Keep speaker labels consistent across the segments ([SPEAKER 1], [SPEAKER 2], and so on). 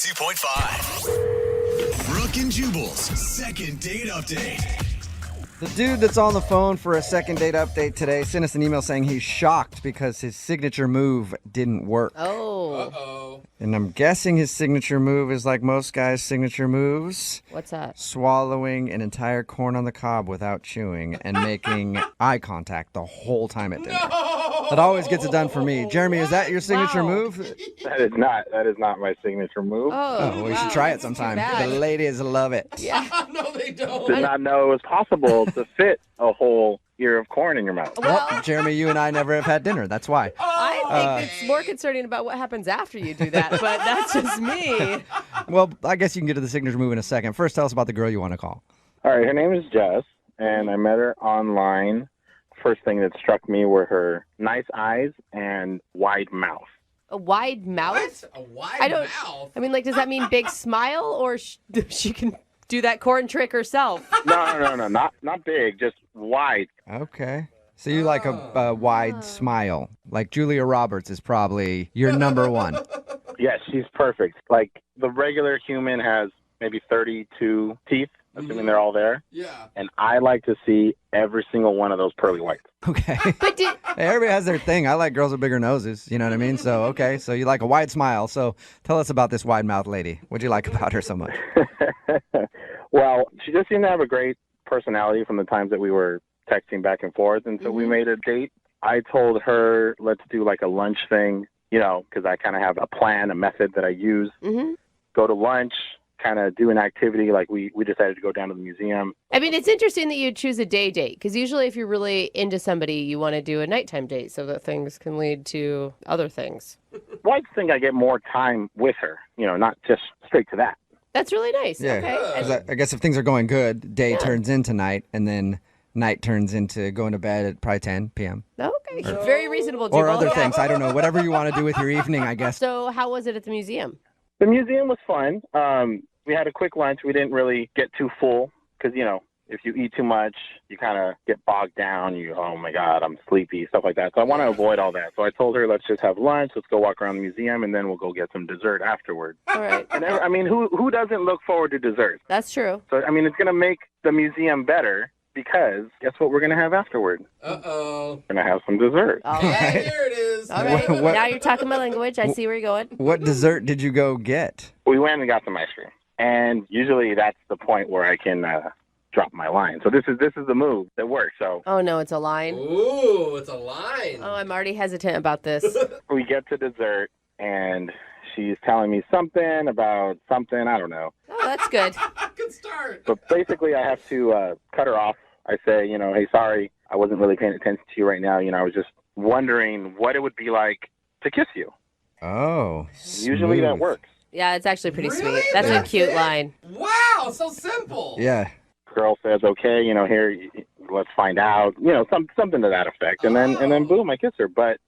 [SPEAKER 1] 92.5. Brooke and Jubal's second date update.
[SPEAKER 2] The dude that's on the phone for a second date update today sent us an email saying he's shocked because his signature move didn't work.
[SPEAKER 3] Oh.
[SPEAKER 4] Uh-oh.
[SPEAKER 2] And I'm guessing his signature move is like most guys' signature moves.
[SPEAKER 3] What's that?
[SPEAKER 2] Swallowing an entire corn on the cob without chewing and making eye contact the whole time at dinner. That always gets it done for me. Jeremy, is that your signature move?
[SPEAKER 5] That is not my signature move.
[SPEAKER 2] Oh, we should try it sometime. The ladies love it.
[SPEAKER 3] Yeah.
[SPEAKER 4] No, they don't.
[SPEAKER 5] Did not know it was possible to fit a whole ear of corn in your mouth.
[SPEAKER 2] Well, Jeremy, you and I never have had dinner. That's why.
[SPEAKER 3] I think it's more concerning about what happens after you do that, but that's just me.
[SPEAKER 2] Well, I guess you can get to the signature move in a second. First, tell us about the girl you want to call.
[SPEAKER 5] All right, her name is Jess, and I met her online. First thing that struck me were her nice eyes and wide mouth.
[SPEAKER 3] A wide mouth?
[SPEAKER 4] What? A wide mouth?
[SPEAKER 3] I mean, like, does that mean big smile, or she can do that corn trick herself?
[SPEAKER 5] No, not big, just wide.
[SPEAKER 2] Okay. So you like a wide smile. Like Julia Roberts is probably your number one.
[SPEAKER 5] Yes, she's perfect. Like the regular human has maybe 32 teeth, assuming they're all there.
[SPEAKER 4] Yeah.
[SPEAKER 5] And I like to see every single one of those pearly whites.
[SPEAKER 2] Okay.
[SPEAKER 3] But
[SPEAKER 2] Hey, everybody has their thing. I like girls with bigger noses. You know what I mean? So, okay. So you like a wide smile. So tell us about this wide mouth lady. What'd you like about her so much?
[SPEAKER 5] Well, she just seemed to have a great personality from the times that we were texting back and forth. And so we made a date. I told her, let's do like a lunch thing, because I kind of have a plan, a method that I use. Go to lunch, kind of do an activity. Like we decided to go down to the museum.
[SPEAKER 3] I mean, it's interesting that you choose a day date, because usually if you're really into somebody, you want to do a nighttime date so that things can lead to other things.
[SPEAKER 5] Well, I just think I get more time with her, not just straight to that.
[SPEAKER 3] That's really nice.
[SPEAKER 2] Yeah.
[SPEAKER 3] Okay.
[SPEAKER 2] 'Cause I guess if things are going good, day turns into night, and then night turns into going to bed at probably 10 p.m.
[SPEAKER 3] Okay. Very reasonable,
[SPEAKER 2] Or
[SPEAKER 3] Jubal.
[SPEAKER 2] other
[SPEAKER 3] Yeah.
[SPEAKER 2] things. I don't know. Whatever you want to do with your evening, I guess.
[SPEAKER 3] So how was it at the museum?
[SPEAKER 5] The museum was fun. We had a quick lunch. We didn't really get too full because, if you eat too much, you kind of get bogged down. Oh, my God, I'm sleepy, stuff like that. So I want to avoid all that. So I told her, let's just have lunch. Let's go walk around the museum, and then we'll go get some dessert afterward.
[SPEAKER 3] All right.
[SPEAKER 5] And who doesn't look forward to dessert?
[SPEAKER 3] That's true.
[SPEAKER 5] So, it's going to make the museum better because guess what we're going to have afterward?
[SPEAKER 4] Uh-oh.
[SPEAKER 5] We're going to have some dessert.
[SPEAKER 3] All right.
[SPEAKER 4] There it is.
[SPEAKER 3] All right.
[SPEAKER 2] What-
[SPEAKER 3] Now you're talking my language. I see where you're going.
[SPEAKER 2] What dessert did you go get?
[SPEAKER 5] We went and got some ice cream. And usually that's the point where I can drop my line. So this is the move that works. So
[SPEAKER 3] Oh, no, it's a line.
[SPEAKER 4] Ooh, it's a line.
[SPEAKER 3] Oh, I'm already hesitant about this.
[SPEAKER 5] we get to dessert, and she's telling me something about something. I don't know.
[SPEAKER 3] Oh, that's good.
[SPEAKER 4] Good start.
[SPEAKER 5] But basically, I have to cut her off. I say, hey, sorry, I wasn't really paying attention to you right now. I was just wondering what it would be like to kiss you.
[SPEAKER 2] Oh,
[SPEAKER 5] Usually that
[SPEAKER 2] smooth.
[SPEAKER 5] works.
[SPEAKER 3] Yeah, it's actually pretty
[SPEAKER 4] Really?
[SPEAKER 3] sweet. That's a
[SPEAKER 4] That's
[SPEAKER 3] cute
[SPEAKER 4] it?
[SPEAKER 3] line.
[SPEAKER 4] Wow, so simple.
[SPEAKER 2] Yeah.
[SPEAKER 5] Girl says, okay, here, let's find out. Something to that effect. And then boom, I kiss her. But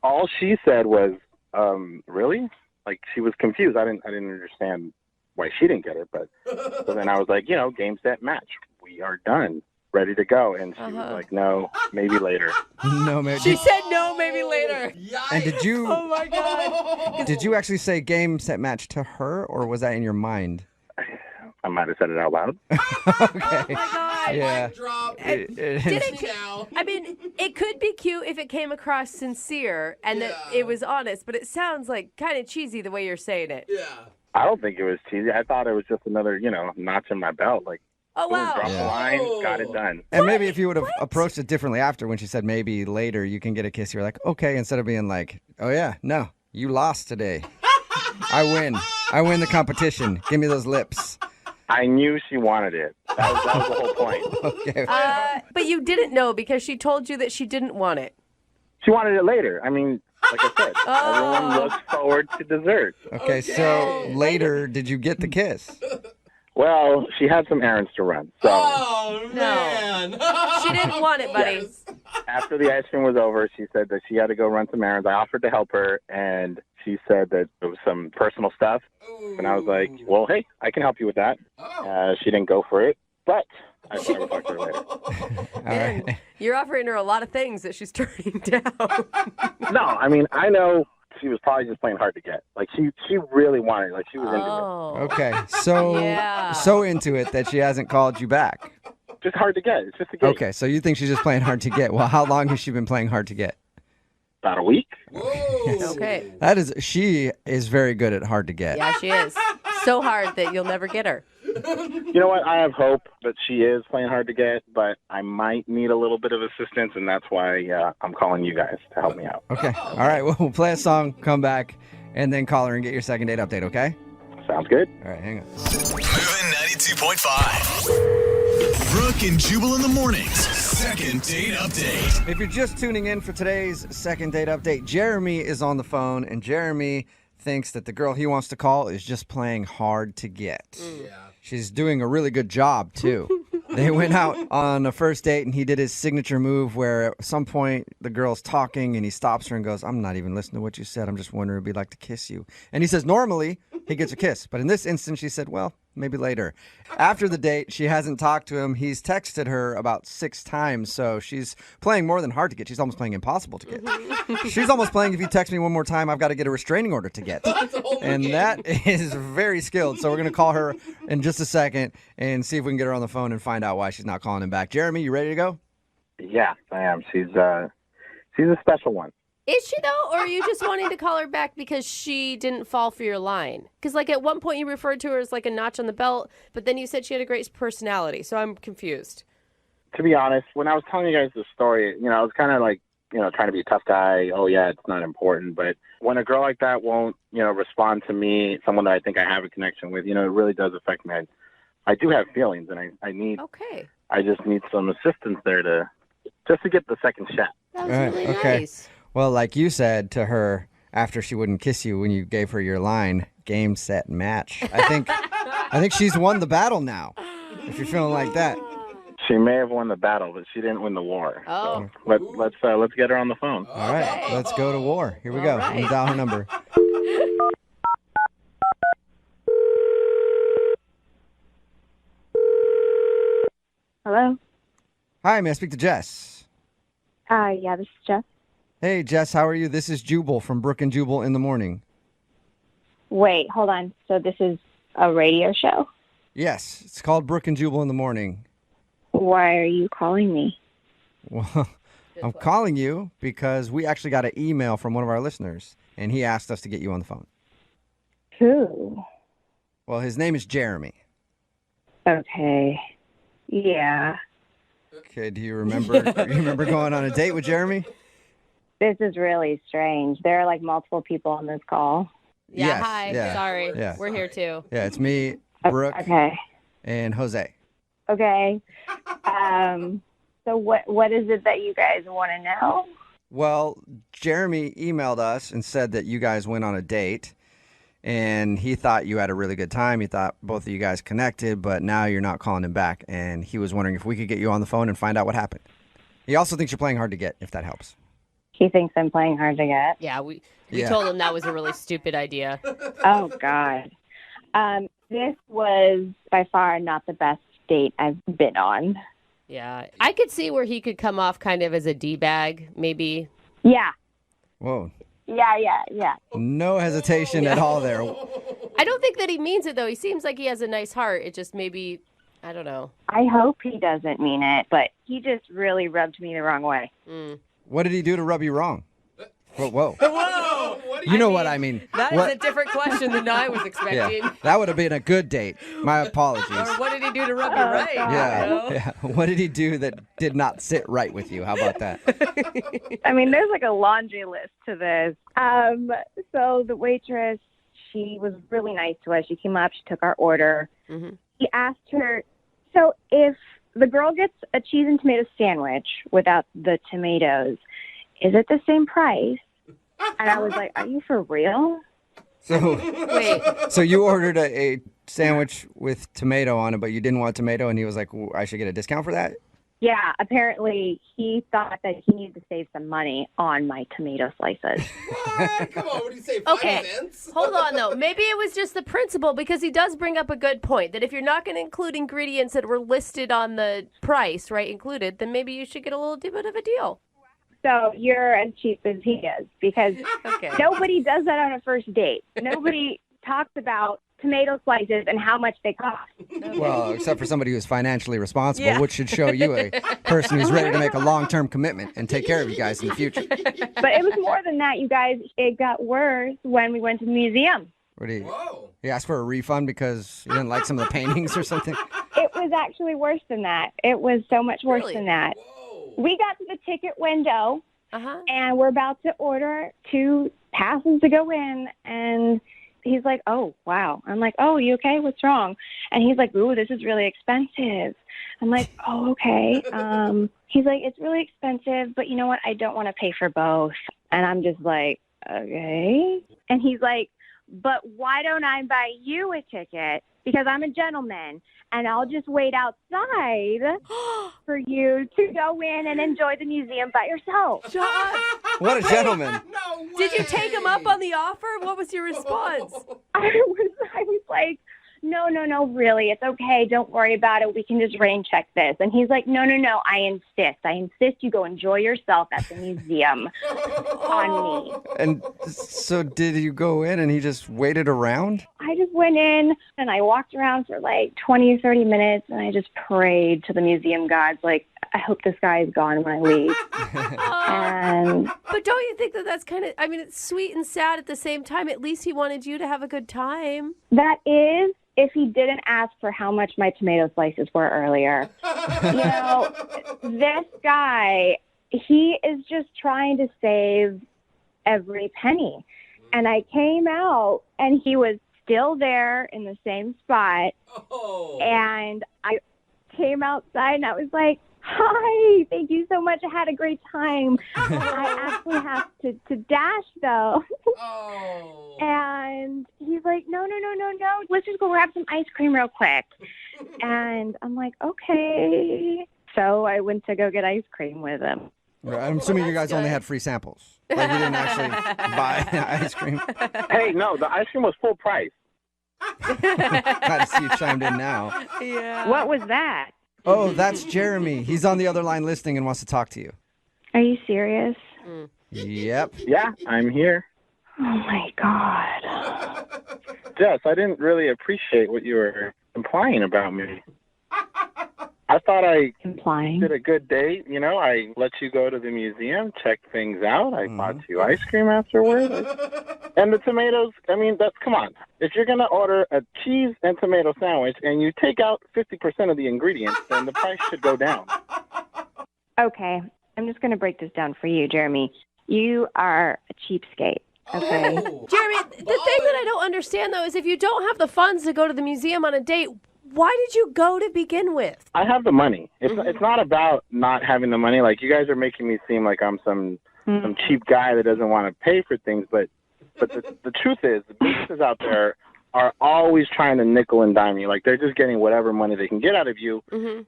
[SPEAKER 5] all she said was, really? Like she was confused. I didn't understand why she didn't get it. But so then I was like, game, set, match. We are done, ready to go. And she was like, no, maybe later.
[SPEAKER 2] No, man.
[SPEAKER 3] She said no, maybe later.
[SPEAKER 4] Yikes.
[SPEAKER 2] And did you
[SPEAKER 3] Oh, my God.
[SPEAKER 2] did you actually say game set match to her, or was that in your mind?
[SPEAKER 5] I might have said it out loud.
[SPEAKER 2] Okay.
[SPEAKER 3] Oh, my God.
[SPEAKER 2] Yeah.
[SPEAKER 4] Mic drop.
[SPEAKER 3] Did it?
[SPEAKER 4] Now.
[SPEAKER 3] I mean, it could be cute if it came across sincere and that
[SPEAKER 4] Yeah.
[SPEAKER 3] it was honest, but it sounds like kind of cheesy the way you're saying it.
[SPEAKER 4] Yeah.
[SPEAKER 5] I don't think it was cheesy. I thought it was just another, notch in my belt. Like,
[SPEAKER 3] Oh,
[SPEAKER 5] boom,
[SPEAKER 3] wow.
[SPEAKER 5] drop the
[SPEAKER 2] Yeah.
[SPEAKER 5] line, got it done.
[SPEAKER 2] And maybe if you would have approached it differently after when she said maybe later you can get a kiss, you're like, okay, instead of being like, oh yeah, no, you lost today. I win. I win the competition. Give me those lips.
[SPEAKER 5] I knew she wanted it. That was the whole point.
[SPEAKER 2] Okay.
[SPEAKER 3] But you didn't know because she told you that she didn't want it.
[SPEAKER 5] She wanted it later. I mean, like I said, everyone looks forward to dessert.
[SPEAKER 2] Okay, so later, did you get the kiss?
[SPEAKER 5] Well, she had some errands to run. So
[SPEAKER 4] Oh, man.
[SPEAKER 3] She didn't want it, buddy.
[SPEAKER 4] Yes.
[SPEAKER 5] after the ice cream was over, she said that she had to go run some errands. I offered to help her, and she said that it was some personal stuff. And I was like, well, hey, I can help you with that. She didn't go for it, but I will talk to her later.
[SPEAKER 2] All
[SPEAKER 3] Man,
[SPEAKER 2] right.
[SPEAKER 3] you're offering her a lot of things that she's turning down.
[SPEAKER 5] No, I mean, I know she was probably just playing hard to get. Like she really wanted, like she was into it.
[SPEAKER 3] Oh.
[SPEAKER 2] Okay, so
[SPEAKER 3] Yeah.
[SPEAKER 2] so into it that she hasn't called you back.
[SPEAKER 5] Just hard to get. It's just a game.
[SPEAKER 2] Okay, so you think she's just playing hard to get. Well, how long has she been playing hard to get?
[SPEAKER 5] About a week.
[SPEAKER 4] Whoa.
[SPEAKER 3] Okay.
[SPEAKER 2] She is very good at hard to get.
[SPEAKER 3] Yeah, she is. So hard that you'll never get her.
[SPEAKER 5] You know what? I have hope that she is playing hard to get, but I might need a little bit of assistance, and that's why I'm calling you guys to help me out.
[SPEAKER 2] Okay. All right, well, we'll play a song, come back, and then call her and get your second date update, okay?
[SPEAKER 5] Sounds good.
[SPEAKER 2] All right, hang on.
[SPEAKER 1] Moving 92.5. Brooke and Jubal in the mornings. Second date update.
[SPEAKER 2] If you're just tuning in for today's second date update, Jeremy is on the phone, and Jeremy thinks that the girl he wants to call is just playing hard to get.
[SPEAKER 4] Yeah.
[SPEAKER 2] She's doing a really good job, too. They went out on a first date, and he did his signature move where at some point the girl's talking, and he stops her and goes, I'm not even listening to what you said. I'm just wondering if it'd be like to kiss you. And he says normally he gets a kiss. But in this instance, she said, well, maybe later. After the date, she hasn't talked to him. He's texted her about 6 times, so she's playing more than hard to get. She's almost playing impossible to get. She's almost playing, if you text me one more time, I've got to get a restraining order to get.
[SPEAKER 4] That's a whole new
[SPEAKER 2] And
[SPEAKER 4] game.
[SPEAKER 2] that is very skilled. So we're going to call her in just a second and see if we can get her on the phone and find out why she's not calling him back. Jeremy, you ready to go?
[SPEAKER 5] Yeah, I am. She's a special one.
[SPEAKER 3] Is she though, or are you just wanting to call her back because she didn't fall for your line? Because like at one point you referred to her as like a notch on the belt, but then you said she had a great personality. So I'm confused.
[SPEAKER 5] To be honest, when I was telling you guys the story, I was kind of like, trying to be a tough guy. Oh yeah, it's not important. But when a girl like that won't, respond to me, someone that I think I have a connection with, it really does affect me. I do have feelings, and
[SPEAKER 3] Okay,
[SPEAKER 5] I just need some assistance there to get the second shot.
[SPEAKER 3] that was
[SPEAKER 2] All right,
[SPEAKER 3] really
[SPEAKER 2] okay.
[SPEAKER 3] nice.
[SPEAKER 2] Well, like you said to her after she wouldn't kiss you when you gave her your line, game, set, match. I think she's won the battle now, if you're feeling like that.
[SPEAKER 5] She may have won the battle, but she didn't win the war.
[SPEAKER 3] Oh.
[SPEAKER 5] So let's get her on the phone.
[SPEAKER 2] All right, let's go to war. Here we go.
[SPEAKER 3] All right.
[SPEAKER 2] I'm gonna dial her number.
[SPEAKER 6] Hello?
[SPEAKER 2] Hi, may I speak to Jess?
[SPEAKER 6] Yeah, this is Jeff.
[SPEAKER 2] Hey, Jess, how are you? This is Jubal from Brooke and Jubal in the morning.
[SPEAKER 6] Wait, hold on. So this is a radio show?
[SPEAKER 2] Yes, it's called Brooke and Jubal in the morning.
[SPEAKER 6] Why are you calling me?
[SPEAKER 2] Well, I'm calling you because we actually got an email from one of our listeners, and he asked us to get you on the phone.
[SPEAKER 6] Who?
[SPEAKER 2] Well, his name is Jeremy.
[SPEAKER 6] Okay. Yeah.
[SPEAKER 2] Okay, do you remember going on a date with Jeremy?
[SPEAKER 6] This is really strange. There are like multiple people on this call.
[SPEAKER 3] Yeah,
[SPEAKER 2] Yes,
[SPEAKER 3] hi.
[SPEAKER 2] yeah,
[SPEAKER 3] Sorry.
[SPEAKER 2] yeah.
[SPEAKER 3] We're here too.
[SPEAKER 2] Yeah, it's me, Brooke,
[SPEAKER 6] Okay.
[SPEAKER 2] and Jose.
[SPEAKER 6] Okay. So what is it that you guys want to know?
[SPEAKER 2] Well, Jeremy emailed us and said that you guys went on a date, and he thought you had a really good time. He thought both of you guys connected, but now you're not calling him back, and he was wondering if we could get you on the phone and find out what happened. He also thinks you're playing hard to get, if that helps.
[SPEAKER 6] He thinks I'm playing hard to get.
[SPEAKER 3] Yeah, we
[SPEAKER 2] Yeah.
[SPEAKER 3] told him that was a really stupid idea.
[SPEAKER 6] Oh, God. This was by far not the best date I've been on.
[SPEAKER 3] Yeah, I could see where he could come off kind of as a D-bag, maybe.
[SPEAKER 6] Yeah.
[SPEAKER 2] Whoa.
[SPEAKER 6] Yeah.
[SPEAKER 2] No hesitation at all there.
[SPEAKER 3] I don't think that he means it, though. He seems like he has a nice heart. It just maybe, I don't know.
[SPEAKER 6] I hope he doesn't mean it, but he just really rubbed me the wrong way.
[SPEAKER 2] What did he do to rub you wrong? Whoa.
[SPEAKER 3] Whoa!
[SPEAKER 2] You know what I mean.
[SPEAKER 3] That is a different question than I was expecting.
[SPEAKER 2] Yeah, that would have been a good date. My apologies.
[SPEAKER 3] Or what did he do to rub you right?
[SPEAKER 2] Yeah. What did he do that did not sit right with you? How about that?
[SPEAKER 6] I mean, there's like a laundry list to this. So the waitress, she was really nice to us. She came up, she took our order.
[SPEAKER 3] Mm-hmm.
[SPEAKER 6] He asked her, so if the girl gets a cheese and tomato sandwich without the tomatoes, is it the same price? And I was like, are you for real?
[SPEAKER 2] So,
[SPEAKER 3] Wait.
[SPEAKER 2] so you ordered a sandwich with tomato on it, but you didn't want tomato, and he was like, I should get a discount for that?
[SPEAKER 6] Yeah, apparently he thought that he needed to save some money on my tomato slices.
[SPEAKER 4] What? Come on, what do you say, 5
[SPEAKER 3] Okay.
[SPEAKER 4] cents?
[SPEAKER 3] Hold on, though. Maybe it was just the principle, because he does bring up a good point that if you're not going to include ingredients that were listed on the price, right, included, then maybe you should get a little bit of a deal.
[SPEAKER 6] So you're as cheap as he is because
[SPEAKER 3] Okay.
[SPEAKER 6] nobody does that on a first date. Nobody talks about tomato slices and how much they cost.
[SPEAKER 2] Well, except for somebody who's financially responsible,
[SPEAKER 3] Yeah.
[SPEAKER 2] which should show you a person who's ready to make a long-term commitment and take care of you guys in the future.
[SPEAKER 6] But it was more than that, you guys. It got worse when we went to the museum.
[SPEAKER 2] What do you?
[SPEAKER 4] Whoa.
[SPEAKER 2] You asked for a refund because you didn't like some of the paintings or something?
[SPEAKER 6] It was actually worse than that. It was so much worse
[SPEAKER 3] Really?
[SPEAKER 6] than that.
[SPEAKER 4] Whoa.
[SPEAKER 6] We got to the ticket window,
[SPEAKER 3] Uh-huh.
[SPEAKER 6] and we're about to order 2 passes to go in, and he's like, oh, wow. I'm like, oh, you okay? What's wrong? And he's like, ooh, this is really expensive. I'm like, oh, okay. He's like, it's really expensive, but you know what? I don't want to pay for both. And I'm just like, okay. And he's like, but why don't I buy you a ticket? Because I'm a gentleman, and I'll just wait outside for you to go in and enjoy the museum by yourself.
[SPEAKER 3] Shut up.
[SPEAKER 2] What a gentleman.
[SPEAKER 4] No way.
[SPEAKER 3] Did you take him up on the offer? What was your response?
[SPEAKER 6] I was like, no, really, it's okay. Don't worry about it. We can just rain check this. And he's like, no, I insist you go enjoy yourself at the museum on me.
[SPEAKER 2] And so did you go in and he just waited around?
[SPEAKER 6] I just went in and I walked around for like 20 or 30 minutes and I just prayed to the museum gods, like, I hope this guy is gone when I leave. And
[SPEAKER 3] But don't you think that that's kind of, I mean, it's sweet and sad at the same time. At least he wanted you to have a good time.
[SPEAKER 6] that is if he didn't ask for how much my tomato slices were earlier. You know, this guy, he is just trying to save every penny. And I came out and he was still there in the same spot.
[SPEAKER 4] Oh.
[SPEAKER 6] And I came outside and I was like, hi, thank you so much. I had a great time. I actually have to dash though.
[SPEAKER 4] Oh.
[SPEAKER 6] And he's like, no. Let's just go grab some ice cream real quick. And I'm like, okay. So I went to go get ice cream with him.
[SPEAKER 2] Right, I'm assuming you
[SPEAKER 3] that's
[SPEAKER 2] guys only
[SPEAKER 3] good.
[SPEAKER 2] had free samples. Like you didn't actually buy ice cream.
[SPEAKER 5] Hey, no, the ice cream was full price.
[SPEAKER 2] Glad to see you chimed in now.
[SPEAKER 3] Yeah.
[SPEAKER 6] What was that?
[SPEAKER 2] Oh, that's Jeremy. He's on the other line listening and wants to talk to you.
[SPEAKER 6] Are you serious?
[SPEAKER 2] Yep.
[SPEAKER 5] Yeah, I'm here.
[SPEAKER 6] Oh my God.
[SPEAKER 5] Jess, I didn't really appreciate what you were implying about me. I thought I
[SPEAKER 6] Implying.
[SPEAKER 5] did a good date. You know, I let you go to the museum, check things out. I bought you ice cream afterwards. And the tomatoes, I mean, come on. If you're going to order a cheese and tomato sandwich and you take out 50% of the ingredients, then the price should go down.
[SPEAKER 6] Okay, I'm just going to break this down for you, Jeremy. You are a cheapskate. Okay.
[SPEAKER 4] Oh.
[SPEAKER 3] Jeremy, the thing that I don't understand, though, is if you don't have the funds to go to the museum on a date, why did you go to begin with?
[SPEAKER 5] I have the money. It's not about not having the money. Like, you guys are making me seem like I'm some cheap guy that doesn't want to pay for things, but the truth is, the businesses out there are always trying to nickel and dime you. Like, they're just getting whatever money they can get out of you.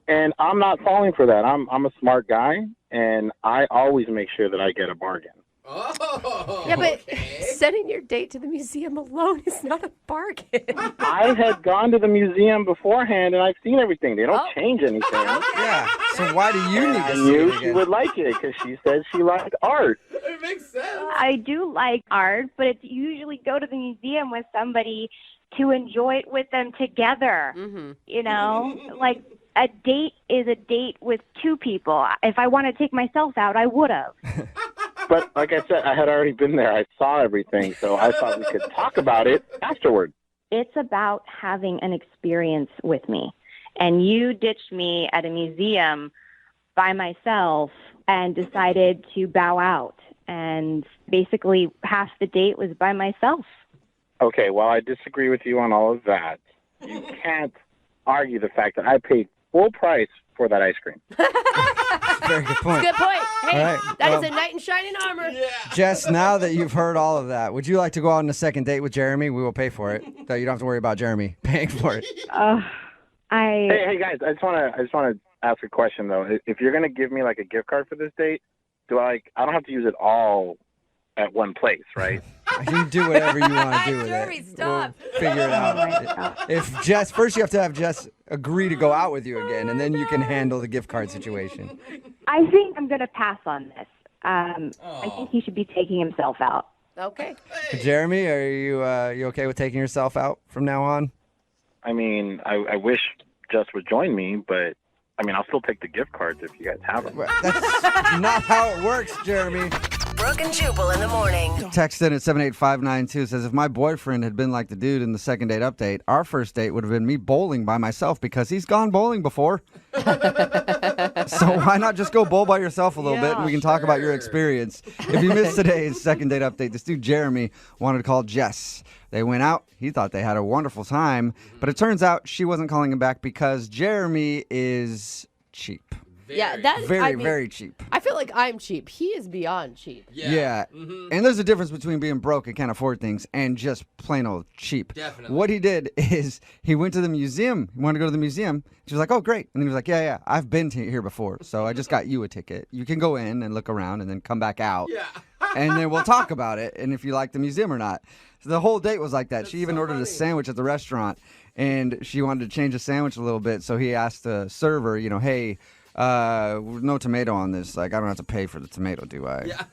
[SPEAKER 5] And I'm not falling for that. I'm a smart guy, and I always make sure that I get a bargain.
[SPEAKER 4] Oh.
[SPEAKER 3] Yeah, but
[SPEAKER 4] okay.
[SPEAKER 3] sending your date to the museum alone is not a bargain.
[SPEAKER 5] I had gone to the museum beforehand, and I've seen everything. They don't
[SPEAKER 3] Oh.
[SPEAKER 5] change anything.
[SPEAKER 2] Yeah. So why do you need
[SPEAKER 5] I
[SPEAKER 2] to see
[SPEAKER 5] knew
[SPEAKER 2] it
[SPEAKER 5] she
[SPEAKER 2] again?
[SPEAKER 5] would like it because she said she liked art.
[SPEAKER 4] It makes sense.
[SPEAKER 6] I do like art, but it's usually go to the museum with somebody to enjoy it with them together. You know, like a date is a date with 2 people. If I want to take myself out, I would have.
[SPEAKER 5] But like I said, I had already been there. I saw everything, so I thought we could talk about it afterward.
[SPEAKER 6] It's about having an experience with me. And you ditched me at a museum by myself and decided to bow out. And basically half the date was by myself.
[SPEAKER 5] Okay, well, I disagree with you on all of that. You can't argue the fact that I paid full price for that ice cream.
[SPEAKER 2] Very good point.
[SPEAKER 3] Good point. Hey,
[SPEAKER 2] All right,
[SPEAKER 3] that
[SPEAKER 2] well-
[SPEAKER 3] is a knight in shining armor.
[SPEAKER 2] Jess, now that you've heard all of that, would you like to go out on a second date with Jeremy? We will pay for it. So you don't have to worry about Jeremy paying for it.
[SPEAKER 5] Hey, guys, I just want to ask a question though. If you're gonna give me like a gift card for this date, I don't have to use it all at one place, right?
[SPEAKER 2] You do whatever you want to do with
[SPEAKER 3] Jeremy,
[SPEAKER 2] it.
[SPEAKER 3] stop.
[SPEAKER 2] We'll figure it out. If Jess, first you have to have Jess agree to go out with you again, and then you can handle the gift card situation.
[SPEAKER 6] I think I'm going to pass on this. I think he should be taking himself out.
[SPEAKER 3] Okay.
[SPEAKER 2] Jeremy, are you okay with taking yourself out from now on?
[SPEAKER 5] I mean, I wish Jess would join me, but I mean, I'll still take the gift cards if you guys have them.
[SPEAKER 2] That's not how it works, Jeremy.
[SPEAKER 7] Brooke and Jubal in the morning.
[SPEAKER 2] Text in at 78592 says, if my boyfriend had been like the dude in the second date update, our first date would have been me bowling by myself because he's gone bowling before. So why not just go bowl by yourself a little bit and we can talk about your experience. If you missed today's second date update, this dude Jeremy wanted to call Jess. They went out. He thought they had a wonderful time, but it turns out she wasn't calling him back because Jeremy is cheap. Very cheap.
[SPEAKER 3] I feel like I'm cheap. He is beyond cheap.
[SPEAKER 2] Yeah. And there's a difference between being broke and can't afford things and just plain old cheap.
[SPEAKER 4] Definitely.
[SPEAKER 2] What he did is he went to the museum. He wanted to go to the museum. She was like, oh, great. And he was like, yeah, I've been here before, so I just got you a ticket. You can go in and look around and then come back out.
[SPEAKER 4] Yeah.
[SPEAKER 2] And then we'll talk about it and if you like the museum or not. So the whole date was like that.
[SPEAKER 4] That's
[SPEAKER 2] She even
[SPEAKER 4] so
[SPEAKER 2] ordered
[SPEAKER 4] funny.
[SPEAKER 2] a sandwich at the restaurant, and she wanted to change the sandwich a little bit. So he asked the server, hey, no tomato on this. Like, I don't have to pay for the tomato, do I?
[SPEAKER 4] Yeah.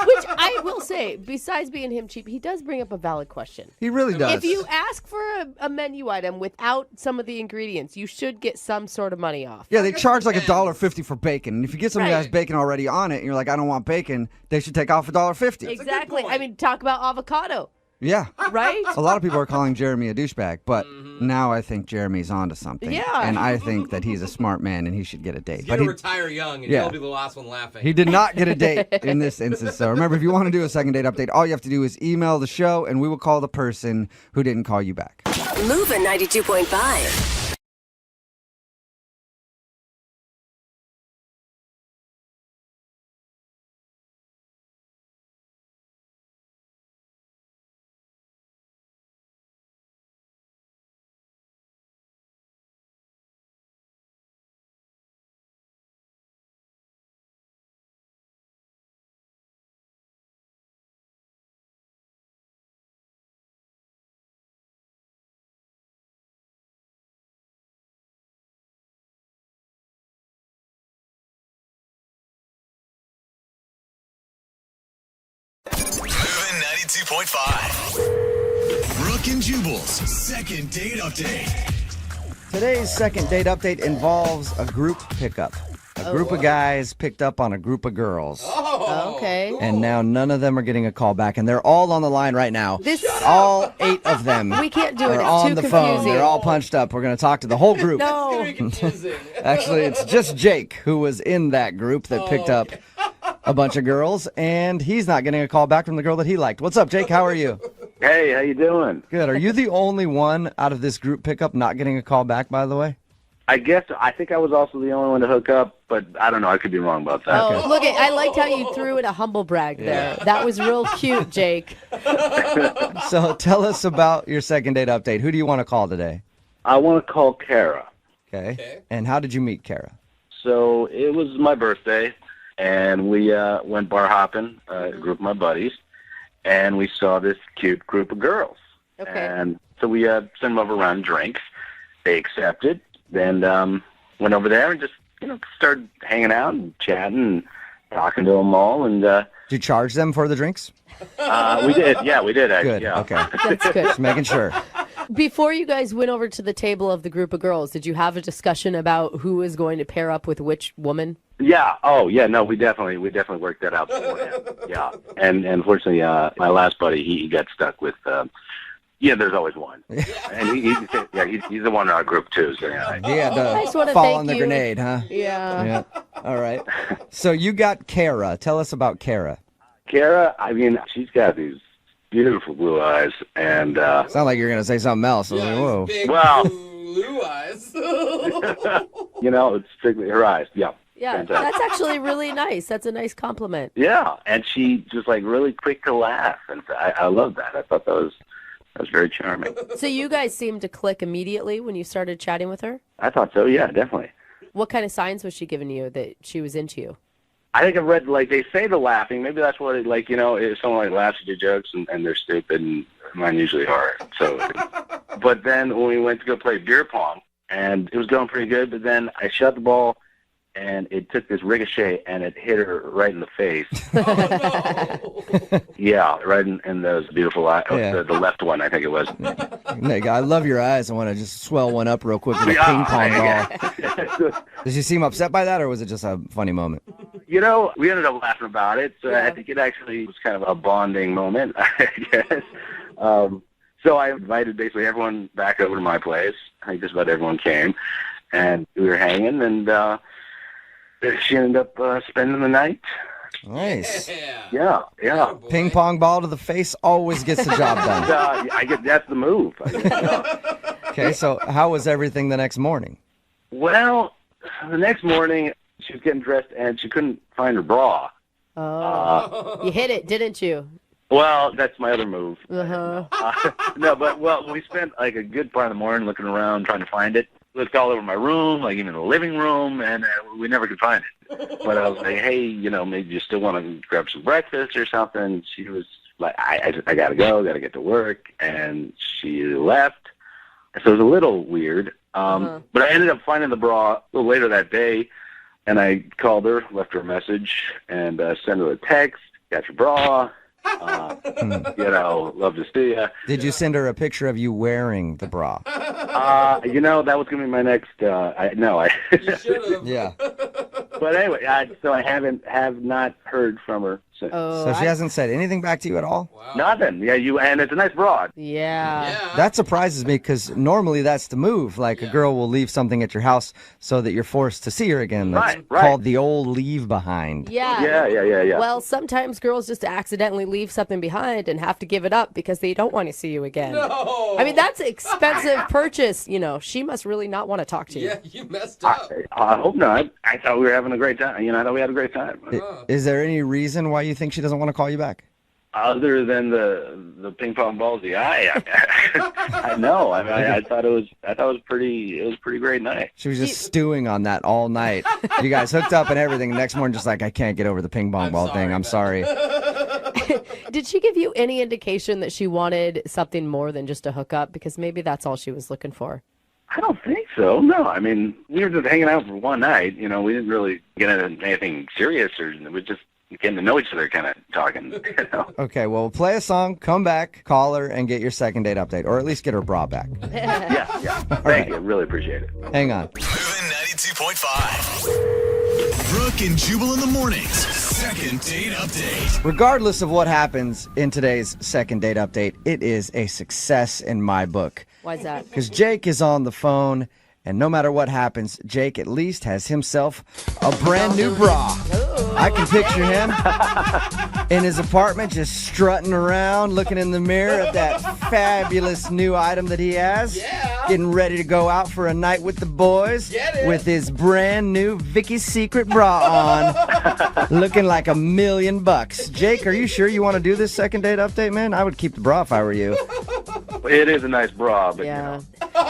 [SPEAKER 3] Which I will say, besides being him cheap, he does bring up a valid question.
[SPEAKER 2] He really does.
[SPEAKER 3] If you ask for a menu item without some of the ingredients, you should get some sort of money off.
[SPEAKER 2] Yeah, they charge like $1.50 for bacon. And if you get something that has
[SPEAKER 3] Right.
[SPEAKER 2] bacon already on it and you're like, I don't want bacon, they should take off $1.50.
[SPEAKER 3] Exactly.
[SPEAKER 4] point.
[SPEAKER 3] I mean, talk about avocado,
[SPEAKER 2] Yeah.
[SPEAKER 3] right?
[SPEAKER 2] A lot of people are calling Jeremy a douchebag, but now I think Jeremy's onto something.
[SPEAKER 3] Yeah.
[SPEAKER 2] And I think that he's a smart man and he should get a date.
[SPEAKER 4] He's
[SPEAKER 2] But
[SPEAKER 4] gonna
[SPEAKER 2] he,
[SPEAKER 4] retire young, and
[SPEAKER 2] Yeah.
[SPEAKER 4] he'll be the last one laughing.
[SPEAKER 2] he did not get a date in this instance. So remember, if you want to do a second date update, all you have to do is email the show and we will call the person who didn't call you back.
[SPEAKER 7] Moving 92.5.
[SPEAKER 1] Moving 92.5. Brooke and Jubal's second date update.
[SPEAKER 2] Today's second date update involves a group pickup. A group of guys picked up on a group of girls.
[SPEAKER 4] Oh,
[SPEAKER 3] Okay.
[SPEAKER 2] And now none of them are getting a call back, and they're all on the line right now.
[SPEAKER 3] This
[SPEAKER 2] All 8 of them
[SPEAKER 3] we can't do it.
[SPEAKER 2] are
[SPEAKER 3] It's
[SPEAKER 2] on
[SPEAKER 3] too
[SPEAKER 2] the
[SPEAKER 3] confusing.
[SPEAKER 2] phone. They're all punched up. We're going to talk to the whole group.
[SPEAKER 3] No.
[SPEAKER 4] Very confusing.
[SPEAKER 2] Actually, it's just Jake who was in that group that picked up a bunch of girls, and he's not getting a call back from the girl that he liked. What's up, Jake? How are you?
[SPEAKER 5] Hey, how you doing?
[SPEAKER 2] Good. Are you the only one out of this group pickup not getting a call back, by the way?
[SPEAKER 5] I think I was also the only one to hook up, but I don't know. I could be wrong about that.
[SPEAKER 3] Oh, look I liked how you threw in a humble brag there. That was real cute, Jake.
[SPEAKER 2] So tell us about your second date update. Who do you want to call today?
[SPEAKER 5] I want to call Kara.
[SPEAKER 2] Okay. And how did you meet Kara?
[SPEAKER 5] So it was my birthday, and we went bar hopping, a group of my buddies, and we saw this cute group of girls.
[SPEAKER 3] Okay.
[SPEAKER 5] And so we sent them over around drinks. They accepted. Then went over there and just, started hanging out and chatting and talking to them all. And
[SPEAKER 2] Did you charge them for the drinks?
[SPEAKER 5] we did. Yeah, we did, actually.
[SPEAKER 2] Good.
[SPEAKER 5] Yeah.
[SPEAKER 2] Okay.
[SPEAKER 3] That's good.
[SPEAKER 2] Just making sure.
[SPEAKER 3] Before you guys went over to the table of the group of girls, did you have a discussion about who is going to pair up with which woman?
[SPEAKER 5] Yeah. Oh, yeah. No, we definitely worked that out beforehand. Yeah. And unfortunately, my last buddy, he got stuck with. There's always one. And he's the one in our group too. So yeah.
[SPEAKER 2] He had
[SPEAKER 3] I just wanna
[SPEAKER 2] to fall
[SPEAKER 3] thank
[SPEAKER 2] on the
[SPEAKER 3] you.
[SPEAKER 2] grenade, huh?
[SPEAKER 3] Yeah.
[SPEAKER 2] Yeah. All right. So you got Kara. Tell us about Kara.
[SPEAKER 5] Kara, I mean, she's got these beautiful blue eyes, and
[SPEAKER 2] Sound like you're going to say something else. I was
[SPEAKER 4] Yeah,
[SPEAKER 2] like, whoa.
[SPEAKER 4] big
[SPEAKER 5] Wow.
[SPEAKER 4] blue eyes.
[SPEAKER 5] it's strictly her eyes. Yeah.
[SPEAKER 3] Yeah,
[SPEAKER 5] Fantastic.
[SPEAKER 3] that's actually really nice. That's a nice compliment.
[SPEAKER 5] Yeah, and she just really quick to laugh, and I love that. I thought that was very charming.
[SPEAKER 3] So you guys seemed to click immediately when you started chatting with her?
[SPEAKER 5] I thought so. Yeah, definitely.
[SPEAKER 3] What kind of signs was she giving you that she was into you?
[SPEAKER 5] I think I've read they say the laughing. Maybe that's what it if someone laughs at your jokes and they're stupid, and mine usually are. So, but then when we went to go play beer pong, and it was going pretty good, but then I shot the ball and it took this ricochet, and it hit her right in the face.
[SPEAKER 4] Oh, no.
[SPEAKER 5] Yeah, right in those beautiful eyes.
[SPEAKER 2] Yeah.
[SPEAKER 5] The left one, I think it was.
[SPEAKER 2] Nick, I love your eyes. I want to just swell one up real quick with a ping pong ball. Did you seem upset by that, or was it just a funny moment?
[SPEAKER 5] You know, we ended up laughing about it. So I think it actually was kind of a bonding moment, I guess. So I invited basically everyone back over to my place. I think just about everyone came. And we were hanging, and she ended up spending the night.
[SPEAKER 2] Nice.
[SPEAKER 5] Yeah.
[SPEAKER 4] Oh, boy.
[SPEAKER 2] Ping pong ball to the face always gets the job done.
[SPEAKER 5] I guess that's the move. I guess, yeah.
[SPEAKER 2] Okay, so how was everything the next morning?
[SPEAKER 5] Well, the next morning, she was getting dressed, and she couldn't find her bra.
[SPEAKER 3] Oh. You hit it, didn't you?
[SPEAKER 5] Well, that's my other move.
[SPEAKER 3] Uh-huh.
[SPEAKER 5] No, but, we spent, like, a good part of the morning looking around trying to find it. Looked all over my room, like even the living room, and we never could find it. But I was like, hey, maybe you still want to grab some breakfast or something. She was like, I got to go, got to get to work. And she left. So it was a little weird. But I ended up finding the bra a little later that day, and I called her, left her a message, and sent her a text, got your bra. Love to see you.
[SPEAKER 2] Did you send her a picture of you wearing the bra?
[SPEAKER 5] That was going to be my next, no.
[SPEAKER 4] You should have.
[SPEAKER 2] Yeah.
[SPEAKER 5] But anyway, so I have not heard from her since.
[SPEAKER 3] Oh,
[SPEAKER 2] So she hasn't said anything back to you at all?
[SPEAKER 4] Wow.
[SPEAKER 5] Nothing. Yeah, and it's a nice broad.
[SPEAKER 3] Yeah.
[SPEAKER 4] Yeah.
[SPEAKER 2] That surprises me because normally that's the move. Like a girl will leave something at your house so that you're forced to see her again. That's
[SPEAKER 5] Right.
[SPEAKER 2] called the old leave behind.
[SPEAKER 3] Yeah.
[SPEAKER 5] Yeah.
[SPEAKER 3] Well, sometimes girls just accidentally leave something behind and have to give it up because they don't want to see you again.
[SPEAKER 4] No.
[SPEAKER 3] I mean, that's an expensive purchase. She must really not want to talk to you.
[SPEAKER 4] Yeah, you messed up.
[SPEAKER 5] I hope not. I thought we were having a great time. I thought we had a great time.
[SPEAKER 2] Is there any reason why you think she doesn't want to call you back?
[SPEAKER 5] Other than the ping pong balls, the eye. I know. I mean, I thought it was pretty great night.
[SPEAKER 2] She was just stewing on that all night. You guys hooked up and everything. The next morning, just like, I can't get over the ping pong ball thing. I'm sorry.
[SPEAKER 3] Did she give you any indication that she wanted something more than just a hookup? Because maybe that's all she was looking for.
[SPEAKER 5] I don't think so. No, I mean, we were just hanging out for one night. We didn't really get into anything serious, or we were just getting to know each other, kind of talking.
[SPEAKER 2] Okay, well, we'll play a song, come back, call her, and get your second date update, or at least get her bra back.
[SPEAKER 5] Yeah. Thank you. Really appreciate it.
[SPEAKER 2] Hang on.
[SPEAKER 1] Moving 92.5. Brooke and Jubal in the mornings. Second date update.
[SPEAKER 2] Regardless of what happens in today's second date update, it is a success in my book.
[SPEAKER 3] Why's that?
[SPEAKER 2] Because Jake is on the phone, and no matter what happens, Jake at least has himself a brand new bra. I can picture him in his apartment just strutting around, looking in the mirror at that fabulous new item that he has.
[SPEAKER 4] Yeah.
[SPEAKER 2] Getting ready to go out for a night with the boys
[SPEAKER 4] Get it.
[SPEAKER 2] with his brand new Vicky's Secret bra on, looking like $1,000,000. Jake, are you sure you want to do this second date update, man? I would keep the bra if I were you.
[SPEAKER 5] It is a nice bra, but
[SPEAKER 3] Yeah.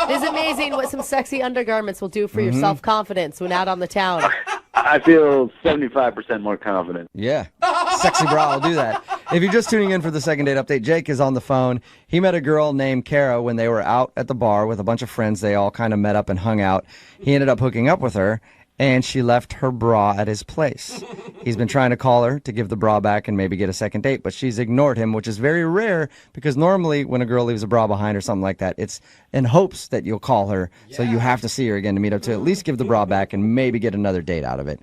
[SPEAKER 3] It's amazing what some sexy undergarments will do for your self-confidence when out on the town.
[SPEAKER 5] I feel 75% more confident.
[SPEAKER 2] Yeah. Sexy bra will do that. If you're just tuning in for the second date update, Jake is on the phone. He met a girl named Kara when they were out at the bar with a bunch of friends. They all kind of met up and hung out. He ended up hooking up with her, and she left her bra at his place. He's been trying to call her to give the bra back and maybe get a second date, but she's ignored him, which is very rare because normally when a girl leaves a bra behind or something like that, it's in hopes that you'll call her, so you have to see her again to meet up to at least give the bra back and maybe get another date out of it.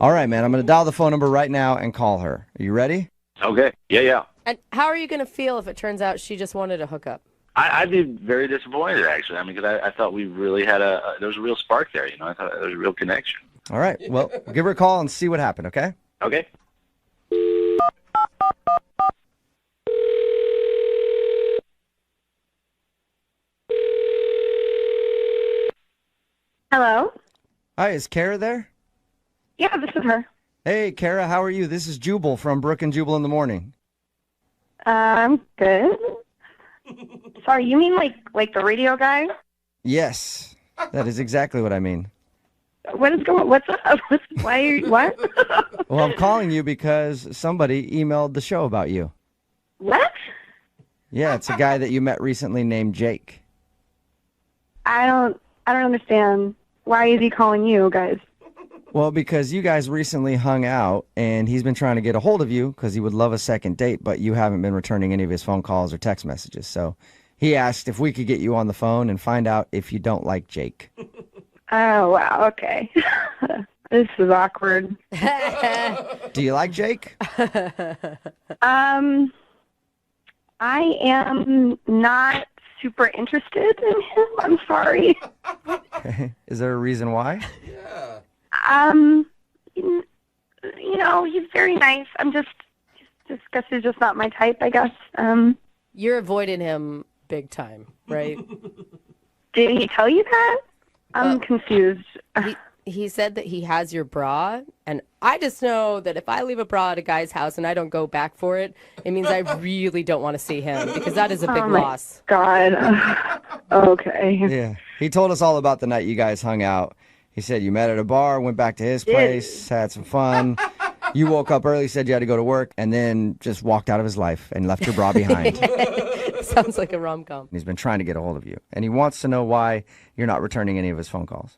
[SPEAKER 2] All right, man, I'm going to dial the phone number right now and call her. Are you ready?
[SPEAKER 5] Okay. Yeah.
[SPEAKER 3] And how are you going to feel if it turns out she just wanted a hookup?
[SPEAKER 5] I'd be very disappointed, actually. I mean, because I thought we really had there was a real spark there, I thought there was a real connection.
[SPEAKER 2] All right, well, we'll give her a call and see what happened, okay?
[SPEAKER 5] Okay.
[SPEAKER 6] Hello?
[SPEAKER 2] Hi, is Kara there?
[SPEAKER 6] Yeah, this is her.
[SPEAKER 2] Hey, Kara, how are you? This is Jubal from Brooke and Jubal in the morning.
[SPEAKER 6] I'm good. Sorry, you mean like the radio guy?
[SPEAKER 2] Yes, that is exactly what I mean.
[SPEAKER 6] What's up? Why are you, what?
[SPEAKER 2] Well, I'm calling you because somebody emailed the show about you.
[SPEAKER 6] What?
[SPEAKER 2] Yeah, it's a guy that you met recently named Jake.
[SPEAKER 6] I don't understand. Why is he calling you guys?
[SPEAKER 2] Well, because you guys recently hung out, and he's been trying to get a hold of you because he would love a second date, but you haven't been returning any of his phone calls or text messages. So he asked if we could get you on the phone and find out if you don't like Jake.
[SPEAKER 6] Oh, wow. Okay. This is awkward.
[SPEAKER 2] Do you like Jake?
[SPEAKER 6] I am not super interested in him. I'm sorry.
[SPEAKER 2] Okay. Is there a reason why?
[SPEAKER 6] You know, he's very nice. I'm just guess he's just not my type, I guess.
[SPEAKER 3] You're avoiding him big time, right?
[SPEAKER 6] Did he tell you that? I'm confused.
[SPEAKER 3] He said that he has your bra, and I just know that if I leave a bra at a guy's house and I don't go back for it, it means I really don't want to see him because that is a big loss.
[SPEAKER 6] God. Okay.
[SPEAKER 2] Yeah. He told us all about the night you guys hung out. He said you met at a bar, went back to his place, had some fun. You woke up early, said you had to go to work, and then just walked out of his life and left your bra behind.
[SPEAKER 3] Sounds like a rom-com.
[SPEAKER 2] He's been trying to get a hold of you, and he wants to know why you're not returning any of his phone calls.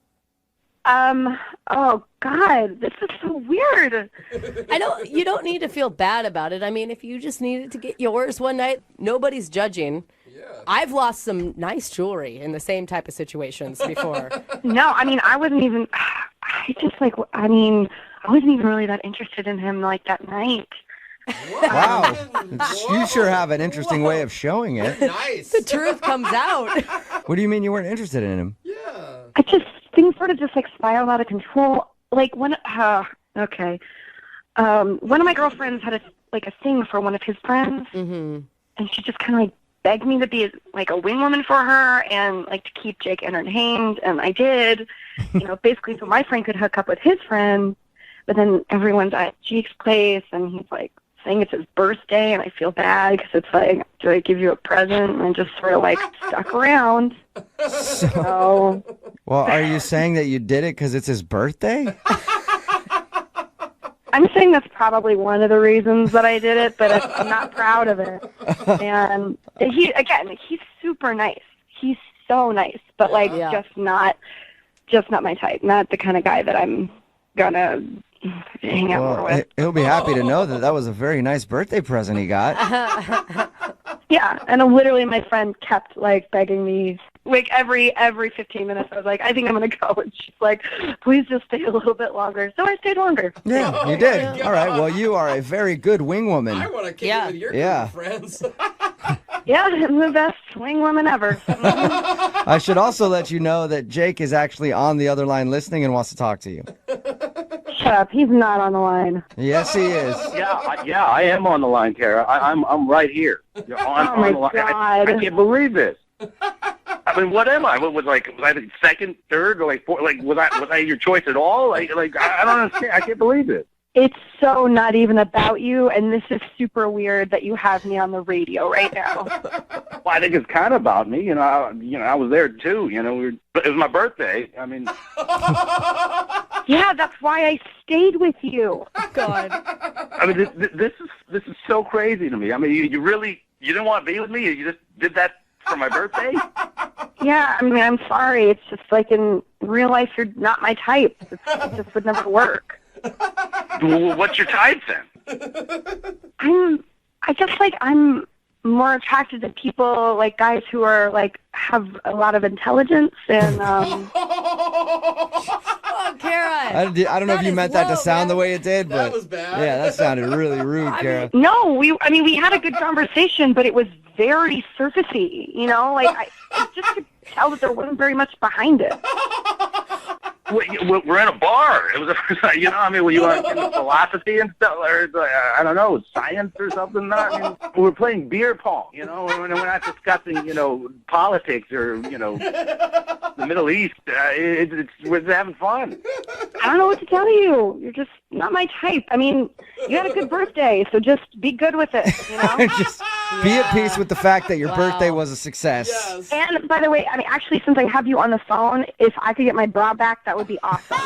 [SPEAKER 6] Oh God, this is so weird.
[SPEAKER 3] You don't need to feel bad about it. I mean, if you just needed to get yours one night, nobody's judging. Yeah. I've lost some nice jewelry in the same type of situations before.
[SPEAKER 6] No, I mean, I wasn't even really that interested in him like that night.
[SPEAKER 2] Wow. You sure have an interesting way of showing it.
[SPEAKER 4] Nice.
[SPEAKER 3] The truth comes out.
[SPEAKER 2] What do you mean you weren't interested in him?
[SPEAKER 4] Yeah.
[SPEAKER 6] Things sort of just like spiraled out of control. Like when, one of my girlfriends had a thing for one of his friends, and she just kind of like begged me to be like a wing woman for her and like to keep Jake entertained, and I did. You know, basically so my friend could hook up with his friend, but then everyone's at Jake's place, and he's like saying it's his birthday, and I feel bad because it's like, do I give you a present? And I just sort of like stuck around. So.
[SPEAKER 2] Well, are you saying that you did it because it's his birthday?
[SPEAKER 6] I'm saying that's probably one of the reasons that I did it, but I'm not proud of it. And he's super nice. He's so nice, but just not my type. Not the kind of guy that I'm gonna hang out more with.
[SPEAKER 2] He'll be happy to know that was a very nice birthday present he got.
[SPEAKER 6] Yeah, and literally my friend kept like begging me, like every 15 minutes. I was like, I think I'm gonna go, and she's like, please just stay a little bit longer. So I stayed longer.
[SPEAKER 2] Yeah, you did. All right. Well, you are a very good wing woman.
[SPEAKER 4] I want to kick it with your group of friends.
[SPEAKER 6] Yeah, I'm the best swing woman ever.
[SPEAKER 2] I should also let you know that Jake is actually on the other line listening and wants to talk to you.
[SPEAKER 6] Shut up. He's not on the line.
[SPEAKER 2] Yes, he is.
[SPEAKER 5] Yeah, I am on the line, Kara. I'm right here. On the line.
[SPEAKER 6] God.
[SPEAKER 5] I can't believe this. I mean, what am I? Was I the second, third, or like fourth? Like, was I your choice at all? Like, I don't understand. I can't believe it.
[SPEAKER 6] It's so not even about you, and this is super weird that you have me on the radio right now.
[SPEAKER 5] Well, I think it's kind of about me. I was there too. It was my birthday. I mean,
[SPEAKER 6] yeah, that's why I stayed with you.
[SPEAKER 3] God.
[SPEAKER 5] I mean, this is so crazy to me. I mean, you didn't want to be with me. You just did that for my birthday.
[SPEAKER 6] Yeah, I mean, I'm sorry. It's just like in real life, you're not my type. It just would never work.
[SPEAKER 5] Well, what's your type then?
[SPEAKER 6] I'm more attracted to people like guys who are like have a lot of intelligence and
[SPEAKER 3] Oh, Kara.
[SPEAKER 2] I don't know if you meant that to sound the way it did, but
[SPEAKER 4] That was bad.
[SPEAKER 2] yeah, that sounded really rude, Kara.
[SPEAKER 6] No, we had a good conversation, but it was very surfacey, I just could tell that there wasn't very much behind it.
[SPEAKER 5] We're in a bar. It was were you on philosophy and stuff, or I don't know, science or something? We're playing beer pong, we're not discussing, politics or, the Middle East. We're just having fun.
[SPEAKER 6] I don't know what to tell you. You're just not my type. I mean, you had a good birthday, so just be good with it,
[SPEAKER 2] Just be at peace with the fact that your birthday was a success.
[SPEAKER 4] Yes.
[SPEAKER 6] And by the way, actually, since I have you on the phone, if I could get my bra back, that would be awesome.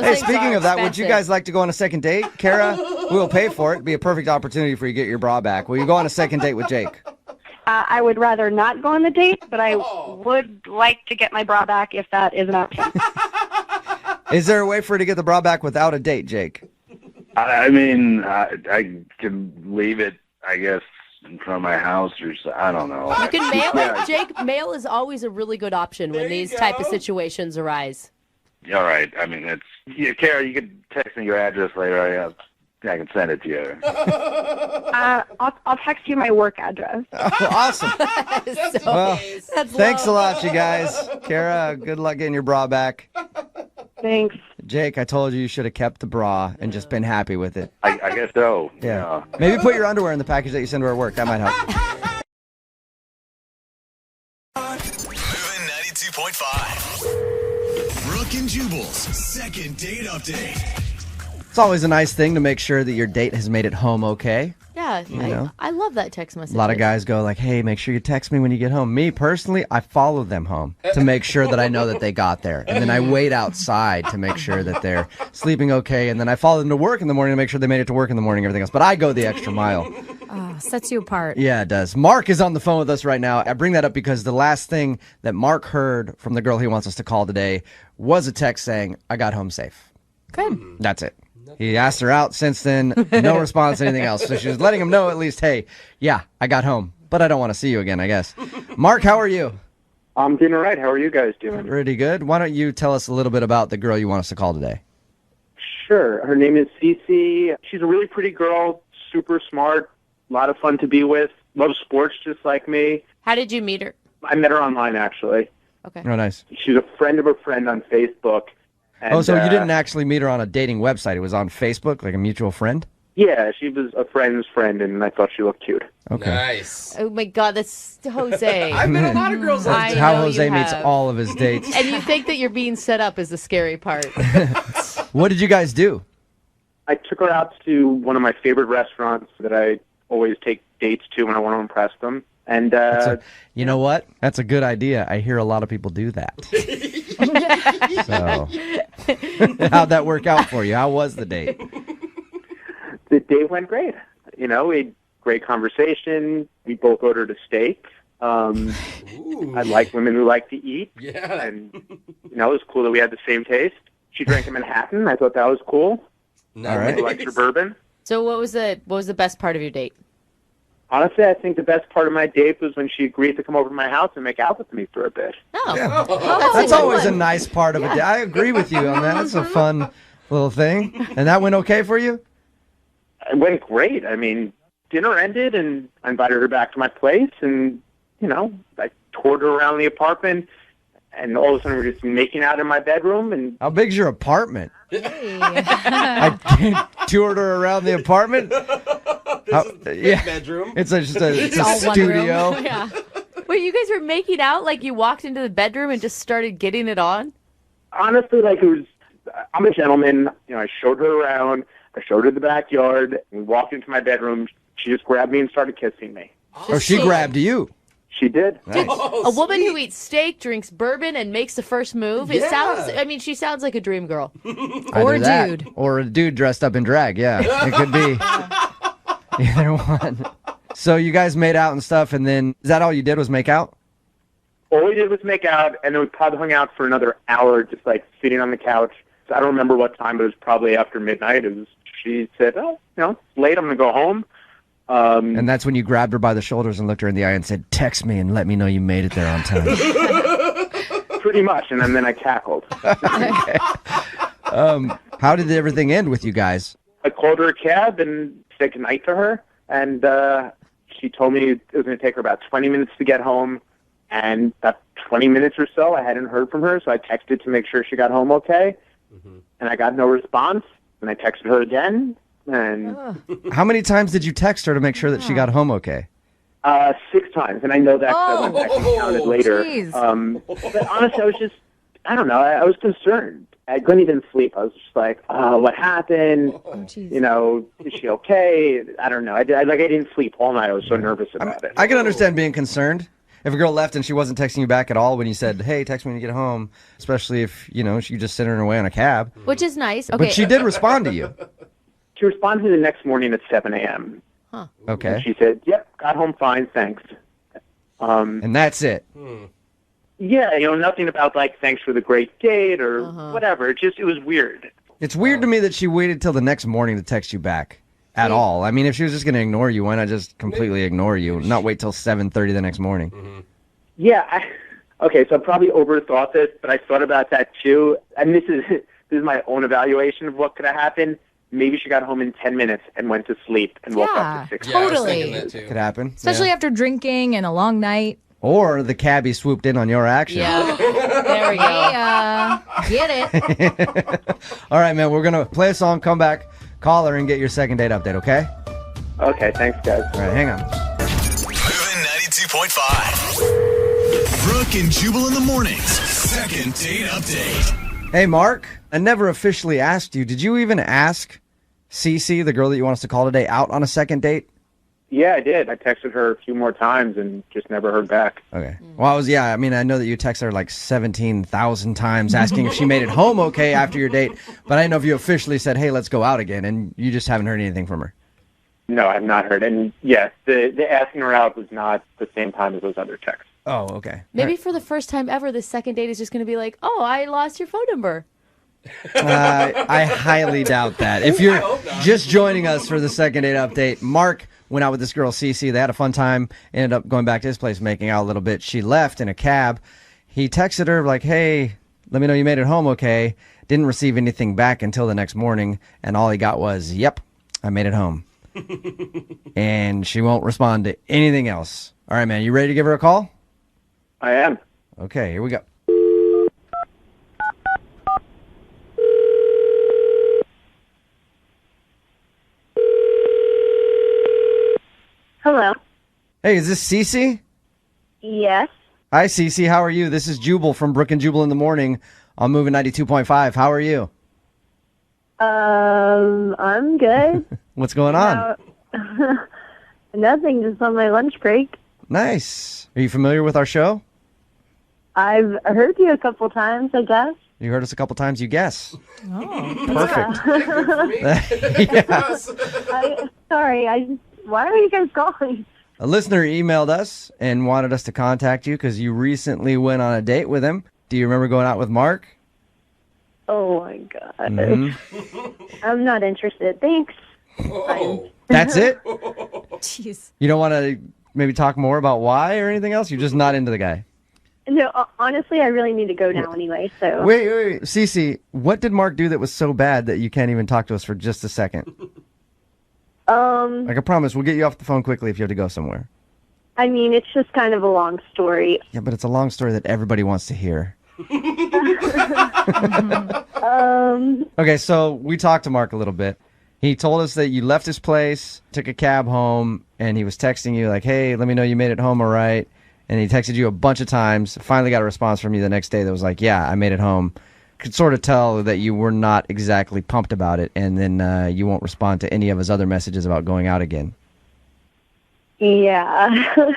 [SPEAKER 2] Hey, speaking of that, would you guys like to go on a second date? Kara, we'll pay for it. It'd be a perfect opportunity for you to get your bra back. Will you go on a second date with Jake?
[SPEAKER 6] I would rather not go on the date, but I would like to get my bra back if that is an option.
[SPEAKER 2] Is there a way for her to get the bra back without a date, Jake?
[SPEAKER 8] I mean, I can leave it, I guess, in front of my house or so. I don't know.
[SPEAKER 3] You can mail it, Jake. Mail is always a really good option when these type of situations arise.
[SPEAKER 8] All right. I mean, Kara, you could text me your address later. I can send it to you.
[SPEAKER 6] I'll text you my work address.
[SPEAKER 2] Oh, awesome. Thanks a lot, you guys. Kara, good luck getting your bra back.
[SPEAKER 6] Thanks.
[SPEAKER 2] Jake, I told you should have kept the bra and just been happy with it.
[SPEAKER 8] I guess so.
[SPEAKER 2] Yeah. Maybe put your underwear in the package that you send to her work. That might help.
[SPEAKER 1] Moving 92.5. Brooke and Jubal's second date update.
[SPEAKER 2] It's always a nice thing to make sure that your date has made it home okay.
[SPEAKER 3] Yeah, I love that text message.
[SPEAKER 2] A lot of guys go like, hey, make sure you text me when you get home. Me, personally, I follow them home to make sure that I know that they got there. And then I wait outside to make sure that they're sleeping okay. And then I follow them to work in the morning to make sure they made it to work in the morning and everything else. But I go the extra mile.
[SPEAKER 9] Sets you apart.
[SPEAKER 2] Yeah, it does. Mark is on the phone with us right now. I bring that up because the last thing that Mark heard from the girl he wants us to call today was a text saying, I got home safe.
[SPEAKER 9] Good.
[SPEAKER 2] That's it. He asked her out since then. No response, anything else. So she was letting him know at least, hey, yeah, I got home, but I don't want to see you again, I guess. Mark, how are you?
[SPEAKER 10] I'm doing all right. How are you guys doing?
[SPEAKER 2] Pretty good. Why don't you tell us a little bit about the girl you want us to call today?
[SPEAKER 10] Sure. Her name is Cece. She's a really pretty girl, super smart, a lot of fun to be with, loves sports just like me.
[SPEAKER 3] How did you meet her?
[SPEAKER 10] I met her online, actually.
[SPEAKER 3] Okay.
[SPEAKER 2] Oh, nice.
[SPEAKER 10] She's a friend of a friend on Facebook. And,
[SPEAKER 2] so you didn't actually meet her on a dating website. It was on Facebook, like a mutual friend?
[SPEAKER 10] Yeah, she was a friend's friend, and I thought she looked cute.
[SPEAKER 2] Okay.
[SPEAKER 4] Nice.
[SPEAKER 3] Oh, my God, that's Jose.
[SPEAKER 4] I've met a lot of girls like
[SPEAKER 3] I
[SPEAKER 2] That's how
[SPEAKER 3] know
[SPEAKER 2] Jose
[SPEAKER 3] you
[SPEAKER 2] meets
[SPEAKER 3] have.
[SPEAKER 2] all of his dates.
[SPEAKER 3] And you think that you're being set up is the scary part.
[SPEAKER 2] What did you guys do?
[SPEAKER 10] I took her out to one of my favorite restaurants that I always take dates to when I want to impress them. And
[SPEAKER 2] you know what? That's a good idea. I hear a lot of people do that. So, how'd that work out for you? How was the date?
[SPEAKER 10] the date went great. We had great conversation. We both ordered a steak. I like women who like to eat.
[SPEAKER 4] Yeah.
[SPEAKER 10] And, it was cool that we had the same taste. She drank a Manhattan. I thought that was cool.
[SPEAKER 4] Nice.
[SPEAKER 2] All right.
[SPEAKER 10] She likes her bourbon.
[SPEAKER 3] So what was the best part of your date?
[SPEAKER 10] Honestly, I think the best part of my date was when she agreed to come over to my house and make out with me for a bit.
[SPEAKER 3] Oh,
[SPEAKER 2] That's always a nice part of it. I agree with you on that. That's a fun little thing. And that went okay for you?
[SPEAKER 10] It went great. I mean, dinner ended, and I invited her back to my place, and, I toured her around the apartment, and all of a sudden we're just making out in my bedroom. And
[SPEAKER 2] How big's your apartment? I toured her around the apartment. Yeah,
[SPEAKER 4] bedroom.
[SPEAKER 2] it's a
[SPEAKER 9] all one
[SPEAKER 2] studio.
[SPEAKER 9] room. Yeah.
[SPEAKER 3] Wait, you guys were making out like you walked into the bedroom and just started getting it on?
[SPEAKER 10] honestly, I'm a gentleman. I showed her around. I showed her the backyard. We walked into my bedroom. She just grabbed me and started kissing me.
[SPEAKER 2] Oh, she grabbed you.
[SPEAKER 10] She did.
[SPEAKER 2] Nice.
[SPEAKER 3] A woman who eats steak, drinks bourbon, and makes the first move. It sounds. I mean, she sounds like a dream girl.
[SPEAKER 9] Or
[SPEAKER 2] Either
[SPEAKER 9] a
[SPEAKER 2] that,
[SPEAKER 9] dude.
[SPEAKER 2] or a dude dressed up in drag. Yeah, it could be either one. So you guys made out and stuff, and then is that all you did was make out?
[SPEAKER 10] All we did was make out, and then we probably hung out for another hour, just like sitting on the couch. So I don't remember what time, but it was probably after midnight. She said, "Oh, it's late. I'm gonna go home."
[SPEAKER 2] And that's when you grabbed her by the shoulders and looked her in the eye and said, "Text me and let me know you made it there on time."
[SPEAKER 10] Pretty much, and then I cackled.
[SPEAKER 2] How did everything end with you guys?
[SPEAKER 10] I called her a cab and said goodnight to her, and she told me it was going to take her about 20 minutes to get home, and about 20 minutes or so, I hadn't heard from her, so I texted to make sure she got home okay, and I got no response, and I texted her again, and...
[SPEAKER 2] How many times did you text her to make sure that she got home okay?
[SPEAKER 10] 6 times, and I know that 'cause I went back and counted later. But honestly, I don't know, I was concerned. I couldn't even sleep. I was just like, what happened? Is she okay? I don't know. I didn't sleep all night. I was so nervous about it.
[SPEAKER 2] I can understand being concerned. If a girl left and she wasn't texting you back at all when you said, "Hey, text me when you get home," especially if, she just sent her away on a cab.
[SPEAKER 3] Which is nice. Okay.
[SPEAKER 2] But she did respond to you.
[SPEAKER 10] She responded to me the next morning at 7 a.m.
[SPEAKER 2] Okay.
[SPEAKER 10] She said, "Yep, got home fine, thanks."
[SPEAKER 2] And that's it.
[SPEAKER 10] Yeah, nothing about like thanks for the great date or whatever. It was weird.
[SPEAKER 2] It's weird to me that she waited till the next morning to text you back at all. I mean, if she was just going to ignore you, why not just completely ignore you, not wait till 7:30 the next morning?
[SPEAKER 10] Mm-hmm. Yeah. Okay, so I probably overthought this, but I thought about that too. And this is my own evaluation of what could have happened. Maybe she got home in 10 minutes and went to sleep and woke up at 6.
[SPEAKER 9] Yeah, totally.
[SPEAKER 2] Could happen.
[SPEAKER 9] Especially after drinking and a long night.
[SPEAKER 2] Or the cabbie swooped in on your action.
[SPEAKER 3] Yeah. There we go.
[SPEAKER 9] Get it.
[SPEAKER 2] All right, man, we're going to play a song, come back, call her, and get your second date update, okay?
[SPEAKER 10] Okay, thanks, guys.
[SPEAKER 2] All right, hang on.
[SPEAKER 1] Moving 92.5. Brooke and Jubal in the mornings. Second date update.
[SPEAKER 2] Hey, Mark, I never officially asked you. Did you even ask Cece, the girl that you want us to call today, out on a second date?
[SPEAKER 10] Yeah, I did. I texted her a few more times and just never heard back.
[SPEAKER 2] Okay. Well, I know that you texted her like 17,000 times asking if she made it home okay after your date, but I didn't know if you officially said, hey, let's go out again, and you just haven't heard anything from her.
[SPEAKER 10] No, I've not heard. And yes, the asking her out was not the same time as those other texts.
[SPEAKER 2] Oh, okay.
[SPEAKER 3] Maybe for the first time ever, the second date is just going to be like, oh, I lost your phone number.
[SPEAKER 2] I highly doubt that. If you're just joining us for the second date update, Mark went out with this girl, Cece. They had a fun time, ended up going back to his place, making out a little bit. She left in a cab. He texted her like, hey, let me know you made it home okay. Didn't receive anything back until the next morning, and all he got was, yep, I made it home. And she won't respond to anything else. All right, man, you ready to give her a call?
[SPEAKER 10] I am.
[SPEAKER 2] Okay, here we go.
[SPEAKER 6] Hello.
[SPEAKER 2] Hey, is this Cece?
[SPEAKER 6] Yes.
[SPEAKER 2] Hi, Cece. How are you? This is Jubal from Brooke and Jubal in the morning on Moving 92.5. How are you?
[SPEAKER 6] I'm good.
[SPEAKER 2] What's going on?
[SPEAKER 6] Nothing, just on my lunch break.
[SPEAKER 2] Nice. Are you familiar with our show?
[SPEAKER 6] I've heard you a couple times, I guess.
[SPEAKER 2] You heard us a couple times, you guess.
[SPEAKER 9] Oh,
[SPEAKER 2] Perfect.
[SPEAKER 6] Sorry, why are you guys calling?
[SPEAKER 2] A listener emailed us and wanted us to contact you because you recently went on a date with him. Do you remember going out with Mark?
[SPEAKER 6] Oh, my God.
[SPEAKER 2] Mm-hmm.
[SPEAKER 6] I'm not interested. Thanks.
[SPEAKER 2] That's it?
[SPEAKER 9] jeez.
[SPEAKER 2] You don't want to maybe talk more about why or anything else? You're just not into the guy?
[SPEAKER 6] No, honestly, I really need to go now anyway, so.
[SPEAKER 2] Wait. Cece, what did Mark do that was so bad that you can't even talk to us for just a second? Like I promise, we'll get you off the phone quickly if you have to go somewhere.
[SPEAKER 6] I mean, it's just kind of a long story.
[SPEAKER 2] Yeah, but it's a long story that everybody wants to hear. Okay, so we talked to Mark a little bit. He told us that you left his place, took a cab home, and he was texting you like, hey, let me know you made it home all right. And he texted you a bunch of times, finally got a response from you the next day that was like, yeah, I made it home. Could sort of tell that you were not exactly pumped about it, and then you won't respond to any of his other messages about going out again.
[SPEAKER 6] Yeah.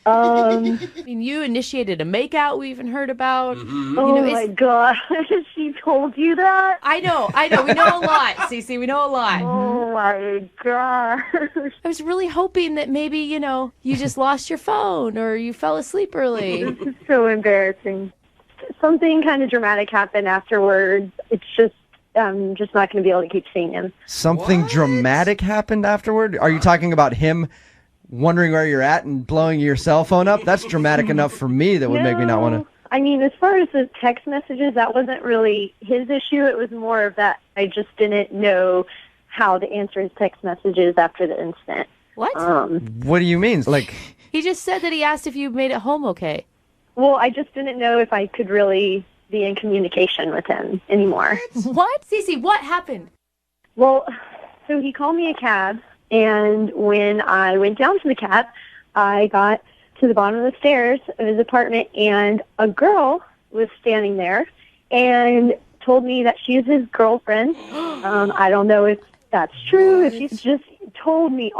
[SPEAKER 3] I mean, you initiated a makeout we even heard about.
[SPEAKER 6] Mm-hmm. My God. She told you that?
[SPEAKER 3] I know. We know a lot, Cece. We know a lot.
[SPEAKER 6] Oh, my God.
[SPEAKER 3] I was really hoping that maybe, you just lost your phone or you fell asleep early.
[SPEAKER 6] This is so embarrassing. Something kind of dramatic happened afterwards. It's just, I'm just not going to be able to keep seeing him.
[SPEAKER 2] Something dramatic happened afterward? Are you talking about him wondering where you're at and blowing your cell phone up? That's dramatic enough for me that would make me not want to.
[SPEAKER 6] I mean, as far as the text messages, that wasn't really his issue. It was more of that I just didn't know how to answer his text messages after the incident.
[SPEAKER 3] What?
[SPEAKER 2] What do you mean? Like,
[SPEAKER 3] he just said that he asked if you made it home okay.
[SPEAKER 6] Well, I just didn't know if I could really be in communication with him anymore.
[SPEAKER 3] What? Cece, what happened?
[SPEAKER 6] Well, so he called me a cab, and when I went down to the cab, I got to the bottom of the stairs of his apartment, and a girl was standing there and told me that she's his girlfriend. I don't know if that's true, if she's just told me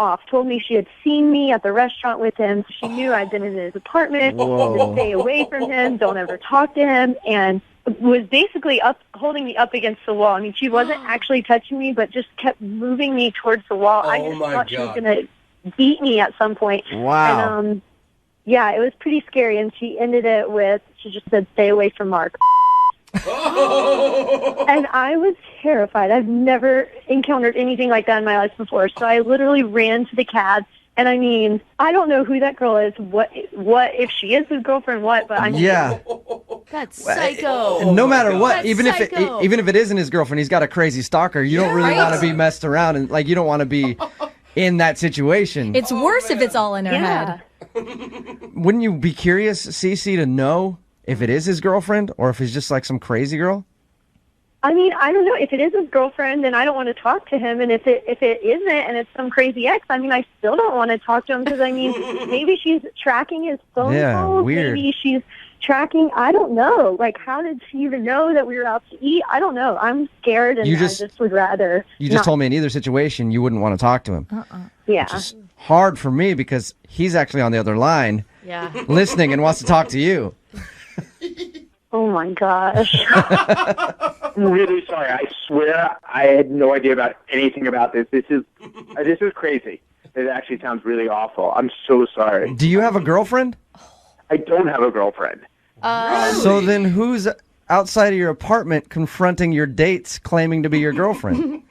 [SPEAKER 6] she had seen me at the restaurant with him, so she knew I'd been in his apartment, to stay away from him, don't ever talk to him, and was basically holding me up against the wall. I mean, she wasn't actually touching me, but just kept moving me towards the wall. I just thought she was going to beat me at some point.
[SPEAKER 2] Wow.
[SPEAKER 6] And, Yeah, it was pretty scary, and she ended it with, she just said, "Stay away from Mark." And I was terrified. I've never encountered anything like that in my life before. So I literally ran to the cab. And I mean, I don't know who that girl is. What if she is his girlfriend? What? But I'm
[SPEAKER 2] Yeah.
[SPEAKER 3] That's psycho.
[SPEAKER 2] And no matter what,
[SPEAKER 3] That's
[SPEAKER 2] even
[SPEAKER 3] psycho.
[SPEAKER 2] if it isn't his girlfriend, he's got a crazy stalker. You don't really want to be messed around, and like you don't want to be in that situation.
[SPEAKER 9] It's worse if it's all in her head.
[SPEAKER 2] Wouldn't you be curious, Cece, to know if it is his girlfriend or if he's just like some crazy girl?
[SPEAKER 6] I mean, I don't know. If it is his girlfriend, then I don't want to talk to him. And if it isn't, and it's some crazy ex, I mean, I still don't want to talk to him because, I mean, maybe she's tracking his phone calls.
[SPEAKER 2] Weird.
[SPEAKER 6] Maybe she's tracking, I don't know. Like, how did she even know that we were out to eat? I don't know. I'm scared, and I just would rather
[SPEAKER 2] You just told me in either situation you wouldn't want to talk to him.
[SPEAKER 6] Yeah.
[SPEAKER 2] Which is hard for me because he's actually on the other line listening and wants to talk to you.
[SPEAKER 6] Oh, my gosh.
[SPEAKER 10] I'm really sorry. I swear I had no idea about anything about this. This is crazy. It actually sounds really awful. I'm so sorry.
[SPEAKER 2] Do you have a girlfriend?
[SPEAKER 10] I don't have a girlfriend.
[SPEAKER 2] So then who's outside of your apartment confronting your dates claiming to be your girlfriend?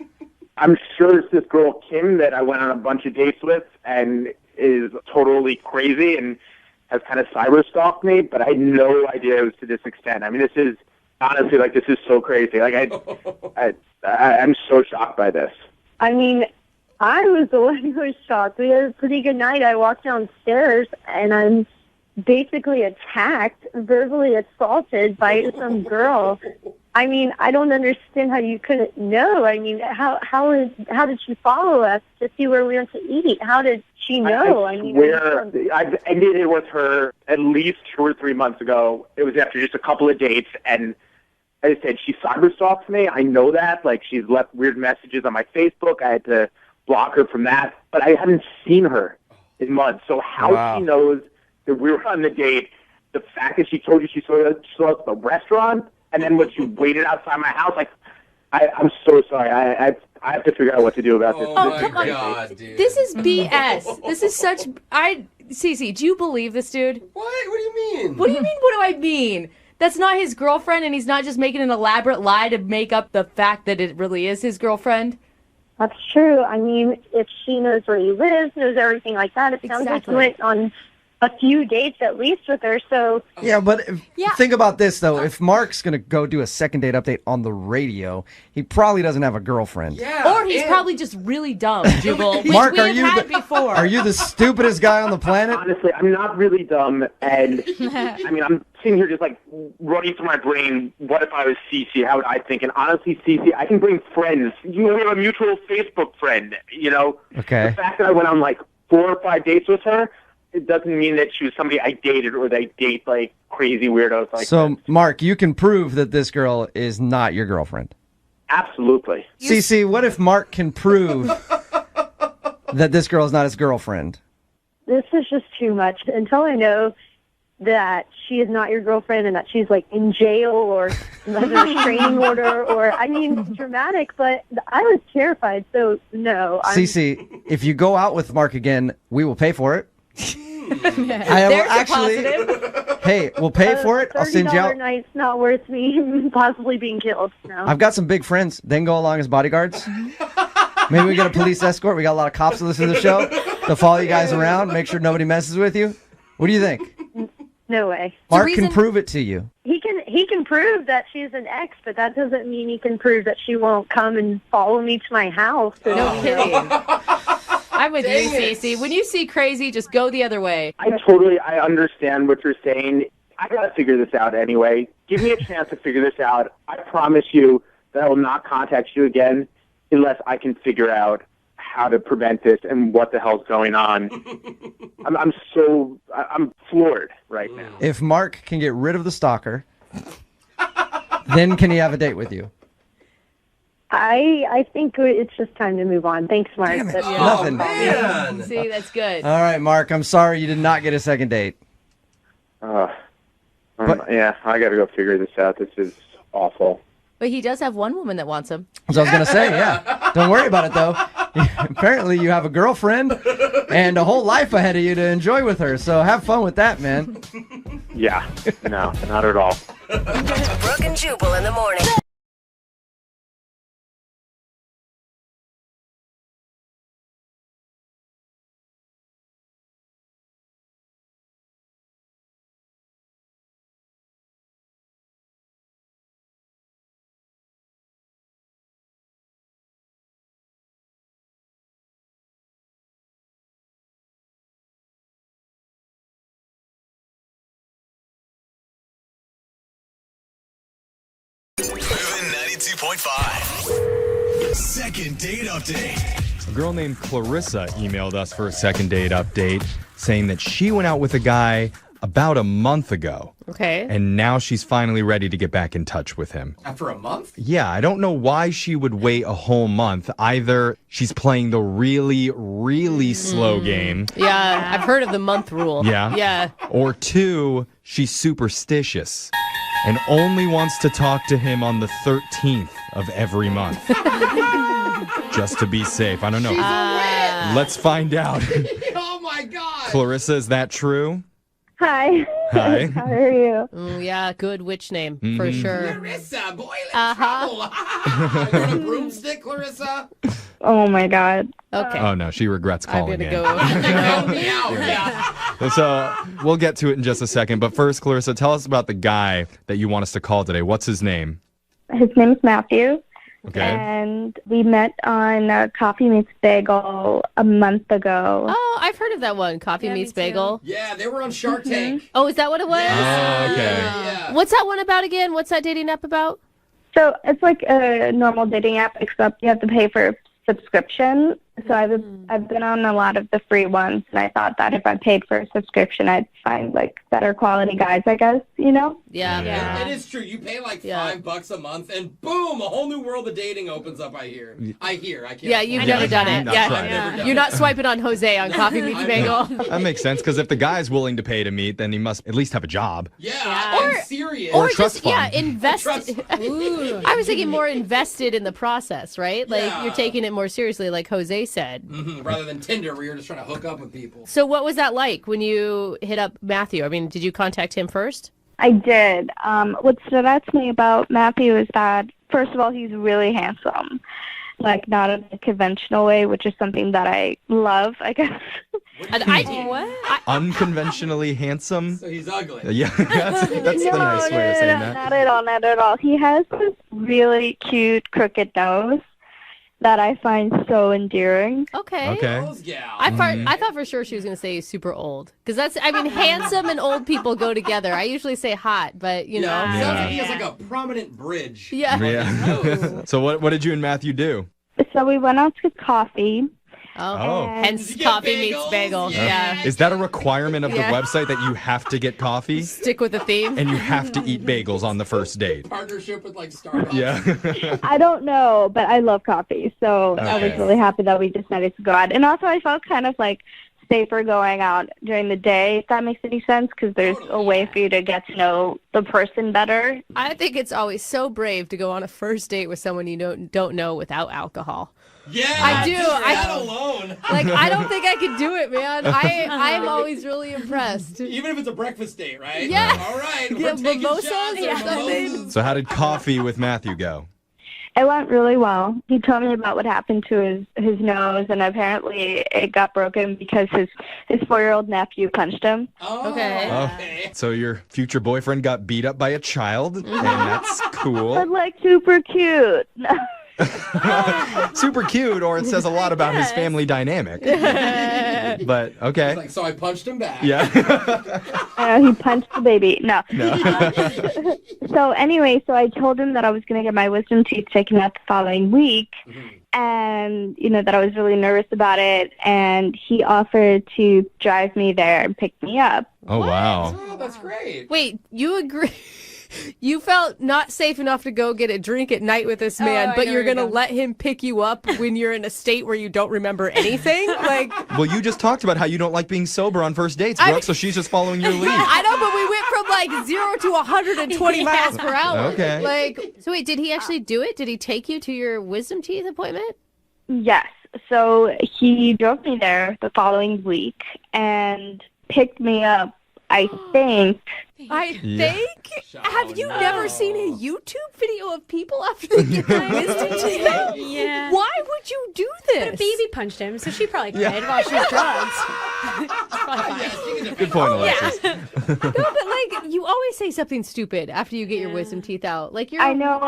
[SPEAKER 10] I'm sure it's this girl, Kim, that I went on a bunch of dates with and is totally crazy and has kind of cyber stalked me, but I had no idea it was to this extent. I mean, this is honestly, like, this is so crazy. Like, I'm so shocked by this.
[SPEAKER 6] I mean, I was the one who was shocked. We had a pretty good night. I walked downstairs, and I'm basically attacked, verbally assaulted by some girl. I mean, I don't understand how you couldn't know. I mean, how did she follow us to see where we went to eat? How did she know?
[SPEAKER 10] I swear, I've ended it with her at least 2 or 3 months ago. It was after just a couple of dates, and as I said, she cyberstalks me. I know that. Like, she's left weird messages on my Facebook. I had to block her from that, but I haven't seen her in months. So how she knows that we were on the date, the fact that she told you she saw us at the restaurant, and then when she waited outside my house, like, I'm so sorry. I have to figure out what to do about this.
[SPEAKER 3] Oh, come on. God, dude. This is BS. This is such... Cece, do you believe this dude?
[SPEAKER 4] What? What do you mean?
[SPEAKER 3] What do you mean, what do I mean? That's not his girlfriend, and he's not just making an elaborate lie to make up the fact that it really is his girlfriend?
[SPEAKER 6] That's true. I mean, if she knows where he lives, knows everything like that, it sounds like he went on a few dates at least with her, so...
[SPEAKER 2] Yeah, but think about this, though. If Mark's going to go do a second date update on the radio, he probably doesn't have a girlfriend.
[SPEAKER 3] Yeah, or he's probably just really dumb, Jubal.
[SPEAKER 2] Mark,
[SPEAKER 3] are you
[SPEAKER 2] the stupidest guy on the planet?
[SPEAKER 10] Honestly, I'm not really dumb, and I mean, I'm sitting here just like running through my brain, what if I was Cece? How would I think? And honestly, Cece, I can bring friends. We have a mutual Facebook friend, you know?
[SPEAKER 2] Okay.
[SPEAKER 10] The fact that I went on like 4 or 5 dates with her, it doesn't mean that she was somebody I dated or they date like crazy weirdos like
[SPEAKER 2] So, Mark, you can prove that this girl is not your girlfriend.
[SPEAKER 10] Absolutely.
[SPEAKER 2] Cece, what if Mark can prove that this girl is not his girlfriend?
[SPEAKER 6] This is just too much. Until I know that she is not your girlfriend and that she's like in jail or has a restraining order, or, I mean, it's dramatic, but I was terrified, so no.
[SPEAKER 2] Cece, if you go out with Mark again, we will pay for it. Hey, we'll pay for it. I'll send you out.
[SPEAKER 6] $30 night's not worth me possibly being killed. No.
[SPEAKER 2] I've got some big friends. They can go along as bodyguards. Maybe we get a police escort. We got a lot of cops that listen to the show. They'll follow you guys around, make sure nobody messes with you. What do you think?
[SPEAKER 6] No way.
[SPEAKER 2] Mark can prove it to you.
[SPEAKER 6] He can prove that she's an ex, but that doesn't mean he can prove that she won't come and follow me to my house.
[SPEAKER 3] No kidding. I'm with you, Cece. When you see crazy, just go the other way.
[SPEAKER 10] I understand what you're saying. I gotta figure this out anyway. Give me a chance to figure this out. I promise you that I will not contact you again unless I can figure out how to prevent this and what the hell's going on. I'm floored right now.
[SPEAKER 2] If Mark can get rid of the stalker, then can he have a date with you?
[SPEAKER 6] I think it's just time to move on. Thanks, Mark.
[SPEAKER 2] Damn it.
[SPEAKER 6] That's
[SPEAKER 2] Nothing.
[SPEAKER 3] Man. See, that's good.
[SPEAKER 2] All right, Mark, I'm sorry you did not get a second date.
[SPEAKER 10] Yeah, I got to go figure this out. This is awful.
[SPEAKER 3] But he does have one woman that wants him.
[SPEAKER 2] So I was going to say, yeah. Don't worry about it, though. Apparently you have a girlfriend and a whole life ahead of you to enjoy with her. So have fun with that, man.
[SPEAKER 10] Yeah, no, not at all.
[SPEAKER 7] Brooke and Jubal in the morning.
[SPEAKER 1] Moving 92.5. Second date update.
[SPEAKER 11] A girl named Clarissa emailed us for a second date update saying that she went out with a guy about a month ago.
[SPEAKER 3] Okay.
[SPEAKER 11] And now she's finally ready to get back in touch with him.
[SPEAKER 4] After a month?
[SPEAKER 11] Yeah, I don't know why she would wait a whole month. Either she's playing the really, really slow game.
[SPEAKER 3] Yeah, I've heard of the month rule.
[SPEAKER 11] Yeah.
[SPEAKER 3] Yeah.
[SPEAKER 11] Or two, she's superstitious and only wants to talk to him on the 13th of every month. Just to be safe. I don't know. Let's find out.
[SPEAKER 4] Oh my God.
[SPEAKER 11] Clarissa, is that true?
[SPEAKER 6] Hi.
[SPEAKER 11] Hi.
[SPEAKER 6] How are you?
[SPEAKER 3] Yeah, good witch name for sure.
[SPEAKER 4] Clarissa, boy, let's trouble. You're on a broomstick, Clarissa?
[SPEAKER 6] Oh my God.
[SPEAKER 3] Okay.
[SPEAKER 11] Oh, no, she regrets
[SPEAKER 3] I'm
[SPEAKER 11] calling
[SPEAKER 3] gonna
[SPEAKER 11] in.
[SPEAKER 3] go.
[SPEAKER 4] Help me out. Yeah.
[SPEAKER 11] So we'll get to it in just a second. But first, Clarissa, tell us about the guy that you want us to call today. What's his name?
[SPEAKER 6] His name's Matthew.
[SPEAKER 11] Okay.
[SPEAKER 6] And we met on Coffee Meets Bagel a month ago.
[SPEAKER 3] Oh, I've heard of that one. Coffee Meets Bagel.
[SPEAKER 4] Yeah, they were on Shark Tank.
[SPEAKER 3] Oh, is that what it was?
[SPEAKER 11] Oh, okay.
[SPEAKER 4] Yeah.
[SPEAKER 3] What's that one about again? What's that dating app about?
[SPEAKER 6] So it's like a normal dating app, except you have to pay for a subscription. So I've been on a lot of the free ones, and I thought that if I paid for a subscription, I'd find like better quality guys, I guess, you know?
[SPEAKER 3] Yeah.
[SPEAKER 4] It is true. You pay like $5 a month, and boom, a whole new world of dating opens up. I hear. I can't.
[SPEAKER 3] Yeah, you've never done it.
[SPEAKER 11] Not tried.
[SPEAKER 3] You're not swiping on Jose on Coffee Meets Bagel.
[SPEAKER 11] That makes sense, because if the guy's willing to pay to meet, then he must at least have a job.
[SPEAKER 4] Yeah, I'm serious.
[SPEAKER 11] Or
[SPEAKER 3] Or
[SPEAKER 11] a trust
[SPEAKER 3] just,
[SPEAKER 11] fund.
[SPEAKER 3] invest.
[SPEAKER 4] Trust fund.
[SPEAKER 3] I was thinking more invested in the process, right? Like
[SPEAKER 4] Yeah.
[SPEAKER 3] you're taking it more seriously, like Jose said.
[SPEAKER 4] Rather than Tinder, where you're just trying to hook up with people.
[SPEAKER 3] So what was that like when you hit up Matthew? I mean, did you contact him first?
[SPEAKER 6] I did. What stood out to me about Matthew is that, first of all, he's really handsome. Like, not in a conventional way, which is something that I love, I guess.
[SPEAKER 11] Unconventionally handsome?
[SPEAKER 4] So he's ugly.
[SPEAKER 11] Yeah, that's the nice way of saying that.
[SPEAKER 6] Not at all, not at all. He has this really cute crooked nose that I find so endearing.
[SPEAKER 3] Okay.
[SPEAKER 4] Those gals.
[SPEAKER 3] I thought for sure she was going to say super old. Because that's, I mean, handsome and old people go together. I usually say hot, but, you know.
[SPEAKER 4] Sounds like he has like a prominent bridge.
[SPEAKER 3] Yeah.
[SPEAKER 11] Yeah. So what did you and Matthew do?
[SPEAKER 6] So we went out to coffee.
[SPEAKER 11] Oh.
[SPEAKER 3] Hence
[SPEAKER 4] Did you get
[SPEAKER 3] Coffee Meets
[SPEAKER 4] bagels?
[SPEAKER 3] Bagel.
[SPEAKER 4] Yeah.
[SPEAKER 11] Is that a requirement of the
[SPEAKER 3] Yeah.
[SPEAKER 11] website that you have to get coffee?
[SPEAKER 3] Stick with the theme.
[SPEAKER 11] And you have to eat bagels on the first date?
[SPEAKER 4] Partnership with like Starbucks.
[SPEAKER 11] Yeah.
[SPEAKER 6] I don't know, but I love coffee. So I was
[SPEAKER 11] Okay.
[SPEAKER 6] really happy that we decided to go out. And also I felt kind of like safer going out during the day, if that makes any sense, because there's a way for you to get to know the person better.
[SPEAKER 3] I think it's always so brave to go on a first date with someone you don't know without alcohol.
[SPEAKER 4] Yeah,
[SPEAKER 3] I do.
[SPEAKER 4] just that alone.
[SPEAKER 3] Like, I don't think I could do it, man. I'm always really impressed.
[SPEAKER 4] Even if it's a breakfast date, right?
[SPEAKER 3] Yeah.
[SPEAKER 4] All right.
[SPEAKER 3] Yeah,
[SPEAKER 4] We're taking
[SPEAKER 3] mimosas
[SPEAKER 4] shots
[SPEAKER 3] or
[SPEAKER 4] or
[SPEAKER 3] something.
[SPEAKER 4] mimosas.
[SPEAKER 11] So how did coffee with Matthew go?
[SPEAKER 6] It went really well. He told me about what happened to his nose, and apparently it got broken because his 4-year-old nephew punched him.
[SPEAKER 4] Oh,
[SPEAKER 3] Okay.
[SPEAKER 4] okay.
[SPEAKER 11] So your future boyfriend got beat up by a child, and that's cool.
[SPEAKER 6] But like super cute.
[SPEAKER 11] Super cute, or it says a lot about his family dynamic. But okay.
[SPEAKER 4] It's like, so I punched him back.
[SPEAKER 11] Yeah.
[SPEAKER 6] He punched the baby. No.
[SPEAKER 11] No.
[SPEAKER 6] So anyway, so I told him that I was going to get my wisdom teeth taken out the following week. And, you know, that I was really nervous about it. And he offered to drive me there and pick me up.
[SPEAKER 11] Oh, wow.
[SPEAKER 4] Oh, that's great.
[SPEAKER 3] Wait, you agree? You felt not safe enough to go get a drink at night with this man, but you're going to let him pick you up when you're in a state where you don't remember anything? Like,
[SPEAKER 11] Well, you just talked about how you don't like being sober on first dates, Brooke, so she's just following your lead.
[SPEAKER 3] I know, but we went from like 0 to 120 miles per hour.
[SPEAKER 11] Okay.
[SPEAKER 3] Like, so wait, did he actually do it? Did he take you to your wisdom teeth appointment?
[SPEAKER 6] Yes. So he drove me there the following week and picked me up, I think.
[SPEAKER 3] I think? Have you never seen a YouTube video of people after they get their wisdom teeth out?
[SPEAKER 12] Yeah.
[SPEAKER 3] Why would you do this?
[SPEAKER 12] But a baby punched him, so she probably cried while she was drugged.
[SPEAKER 11] Good point, Alexis.
[SPEAKER 3] No, but like, you always say something stupid after you get your wisdom teeth out. Like,
[SPEAKER 6] I know.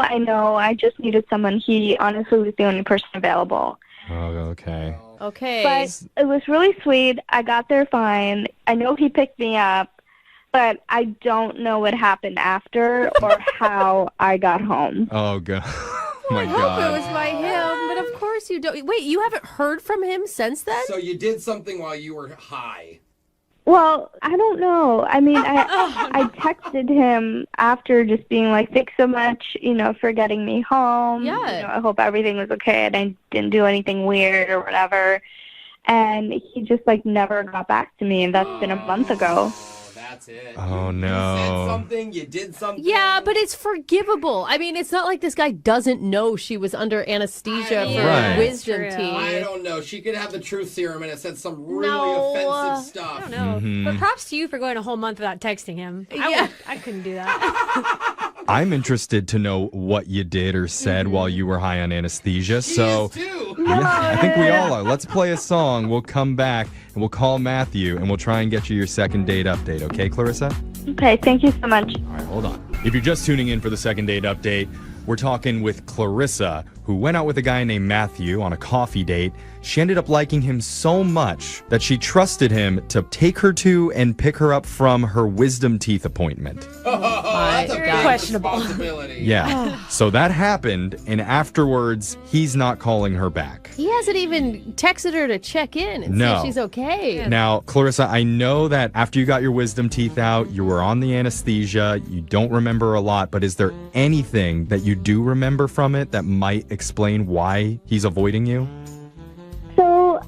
[SPEAKER 6] I just needed someone. He honestly was the only person available.
[SPEAKER 11] Oh, okay.
[SPEAKER 3] Okay.
[SPEAKER 6] But it was really sweet. I got there fine. I know he picked me up, but I don't know what happened after or how I got home.
[SPEAKER 11] Oh, God. Oh, my
[SPEAKER 3] I hope
[SPEAKER 11] God.
[SPEAKER 3] it was by him, but of course you don't. Wait, you haven't heard from him since then?
[SPEAKER 4] So you did something while you were high.
[SPEAKER 6] Well, I don't know. I mean, I texted him after just being like, thanks so much, for getting me home.
[SPEAKER 3] Yeah.
[SPEAKER 6] I hope everything was okay and I didn't do anything weird or whatever. And he just never got back to me, and that's been a month ago.
[SPEAKER 4] That's it.
[SPEAKER 11] Oh,
[SPEAKER 4] You
[SPEAKER 11] no.
[SPEAKER 4] said something, you did something.
[SPEAKER 3] Yeah, but it's forgivable. I mean, it's not like this guy doesn't know she was under anesthesia for
[SPEAKER 11] Right.
[SPEAKER 3] wisdom
[SPEAKER 12] True.
[SPEAKER 3] teeth.
[SPEAKER 4] I don't know. She could have the truth serum and it said some really
[SPEAKER 3] No.
[SPEAKER 4] offensive stuff.
[SPEAKER 12] I don't know.
[SPEAKER 11] Mm-hmm.
[SPEAKER 12] But props to you for going a whole month without texting him. I couldn't do that.
[SPEAKER 11] I'm interested to know what you did or said while you were high on anesthesia. So, yeah, I think we all are. Let's play a song. We'll come back and we'll call Matthew and we'll try and get you your second date update. Okay, Clarissa?
[SPEAKER 6] Okay, thank you so much.
[SPEAKER 11] All right, hold on. If you're just tuning in for the second date update, we're talking with Clarissa, who went out with a guy named Matthew on a coffee date. She ended up liking him so much that she trusted him to take her to and pick her up from her wisdom teeth appointment.
[SPEAKER 4] That's a big
[SPEAKER 12] Questionable.
[SPEAKER 4] responsibility.
[SPEAKER 11] Yeah. So that happened, and afterwards, he's not calling her back.
[SPEAKER 3] He hasn't even texted her to check in and
[SPEAKER 11] No.
[SPEAKER 3] see if she's okay.
[SPEAKER 11] Now, Clarissa, I know that after you got your wisdom teeth out, you were on the anesthesia, you don't remember a lot, but is there anything that you do remember from it that might explain why he's avoiding you?
[SPEAKER 6] So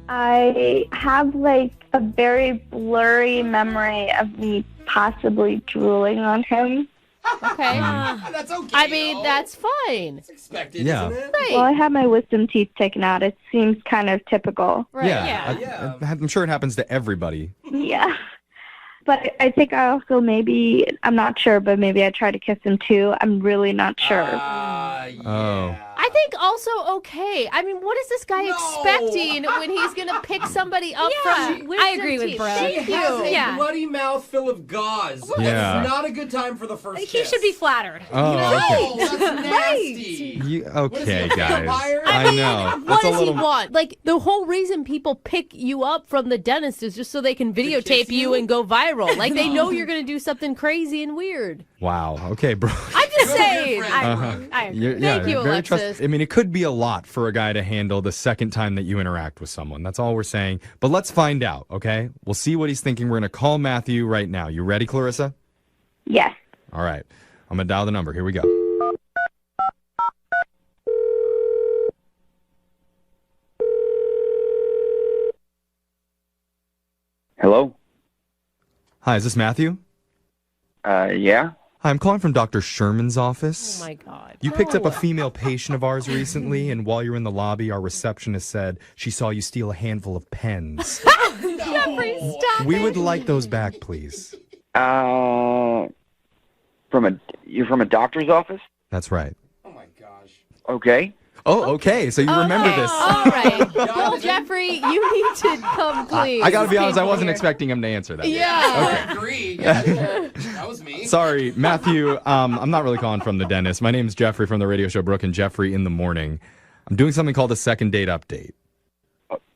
[SPEAKER 6] I have a very blurry memory of me possibly drooling on him.
[SPEAKER 3] Okay.
[SPEAKER 4] That's okay.
[SPEAKER 3] I mean, that's fine.
[SPEAKER 4] It's expected,
[SPEAKER 11] Yeah.
[SPEAKER 4] isn't it?
[SPEAKER 3] Right.
[SPEAKER 6] Well, I had my wisdom teeth taken out. It seems kind of typical.
[SPEAKER 3] Right.
[SPEAKER 11] Yeah. I'm sure it happens to everybody.
[SPEAKER 6] Yeah. But I think I also I'm not sure, but maybe I tried to kiss him too. I'm really not sure.
[SPEAKER 11] Oh.
[SPEAKER 3] I think also okay. I mean, what is this guy expecting when he's going to pick somebody up from wisdom
[SPEAKER 12] I agree with
[SPEAKER 3] teeth?
[SPEAKER 12] Brooke.
[SPEAKER 3] Thank
[SPEAKER 4] He has a
[SPEAKER 3] you.
[SPEAKER 4] bloody mouth full of gauze.
[SPEAKER 11] Yeah.
[SPEAKER 4] It's not a good time for the first
[SPEAKER 12] He
[SPEAKER 4] kiss.
[SPEAKER 12] should be flattered.
[SPEAKER 11] Oh,
[SPEAKER 4] No,
[SPEAKER 11] okay.
[SPEAKER 4] that's nasty.
[SPEAKER 11] Okay,
[SPEAKER 4] What is he, a
[SPEAKER 11] guys.
[SPEAKER 4] vampire?
[SPEAKER 11] I know.
[SPEAKER 3] What
[SPEAKER 11] That's a
[SPEAKER 3] does he
[SPEAKER 11] little.
[SPEAKER 3] want? Like, the whole reason people pick you up from the dentist is just so they can videotape you and go viral. Like, they know you're going to do something crazy and weird.
[SPEAKER 11] Wow. Okay, bro.
[SPEAKER 3] I'm just saying.
[SPEAKER 12] I agree.
[SPEAKER 3] Thank you,
[SPEAKER 11] very
[SPEAKER 3] Alexis.
[SPEAKER 11] I mean, it could be a lot for a guy to handle the second time that you interact with someone. That's all we're saying. But let's find out, okay? We'll see what he's thinking. We're going to call Matthew right now. You ready, Clarissa?
[SPEAKER 6] Yes.
[SPEAKER 11] All right. I'm going to dial the number. Here we go.
[SPEAKER 5] Hello?
[SPEAKER 11] Hi, is this Matthew?
[SPEAKER 5] Yeah?
[SPEAKER 11] Hi, I'm calling from Dr. Sherman's office.
[SPEAKER 3] Oh, my God.
[SPEAKER 11] You picked up a female patient of ours recently, and while you were in the lobby, our receptionist said she saw you steal a handful of pens.
[SPEAKER 3] Jeffrey, stop
[SPEAKER 11] We
[SPEAKER 3] it.
[SPEAKER 11] would like those back, please.
[SPEAKER 5] You're from a doctor's office?
[SPEAKER 11] That's right.
[SPEAKER 4] Oh my gosh.
[SPEAKER 5] Okay.
[SPEAKER 11] Oh, okay. So you remember
[SPEAKER 3] Okay,
[SPEAKER 11] this.
[SPEAKER 3] All right. Well, Jeffrey, you need to come, please.
[SPEAKER 11] I got to be honest, I
[SPEAKER 3] People
[SPEAKER 11] wasn't
[SPEAKER 3] here.
[SPEAKER 11] expecting him to answer that.
[SPEAKER 3] Yeah.
[SPEAKER 4] I agree. Yeah, that was me.
[SPEAKER 11] Sorry, Matthew. I'm not really calling from the dentist. My name's Jeffrey from the radio show Brooke and Jeffrey in the Morning. I'm doing something called a second date update.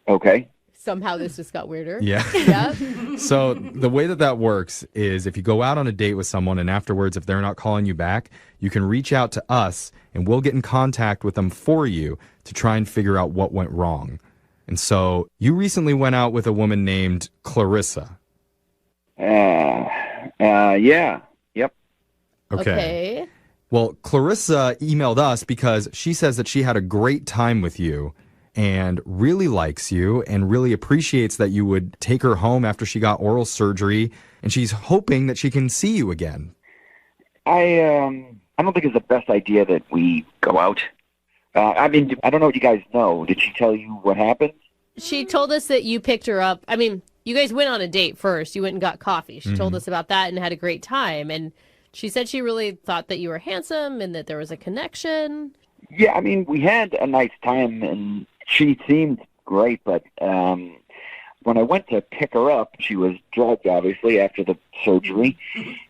[SPEAKER 5] Okay.
[SPEAKER 3] Somehow this just got weirder.
[SPEAKER 11] Yeah.
[SPEAKER 3] Yeah.
[SPEAKER 11] So the way that works is if you go out on a date with someone and afterwards, if they're not calling you back, you can reach out to us and we'll get in contact with them for you to try and figure out what went wrong. And so you recently went out with a woman named Clarissa.
[SPEAKER 5] Yeah. Yep.
[SPEAKER 11] Okay. Well, Clarissa emailed us because she says that she had a great time with you and really likes you and really appreciates that you would take her home after she got oral surgery, and she's hoping that she can see you again.
[SPEAKER 5] I don't think it's the best idea that we go out.
[SPEAKER 13] I mean, I don't know what you guys know. Did she tell you what happened?
[SPEAKER 3] She told us that you picked her up. I mean, you guys went on a date first. You went and got coffee. She told us about that and had a great time. And she said she really thought that you were handsome and that there was a connection.
[SPEAKER 13] Yeah, I mean, we had a nice time, and she seemed great, but when I went to pick her up, she was drugged, obviously, after the surgery.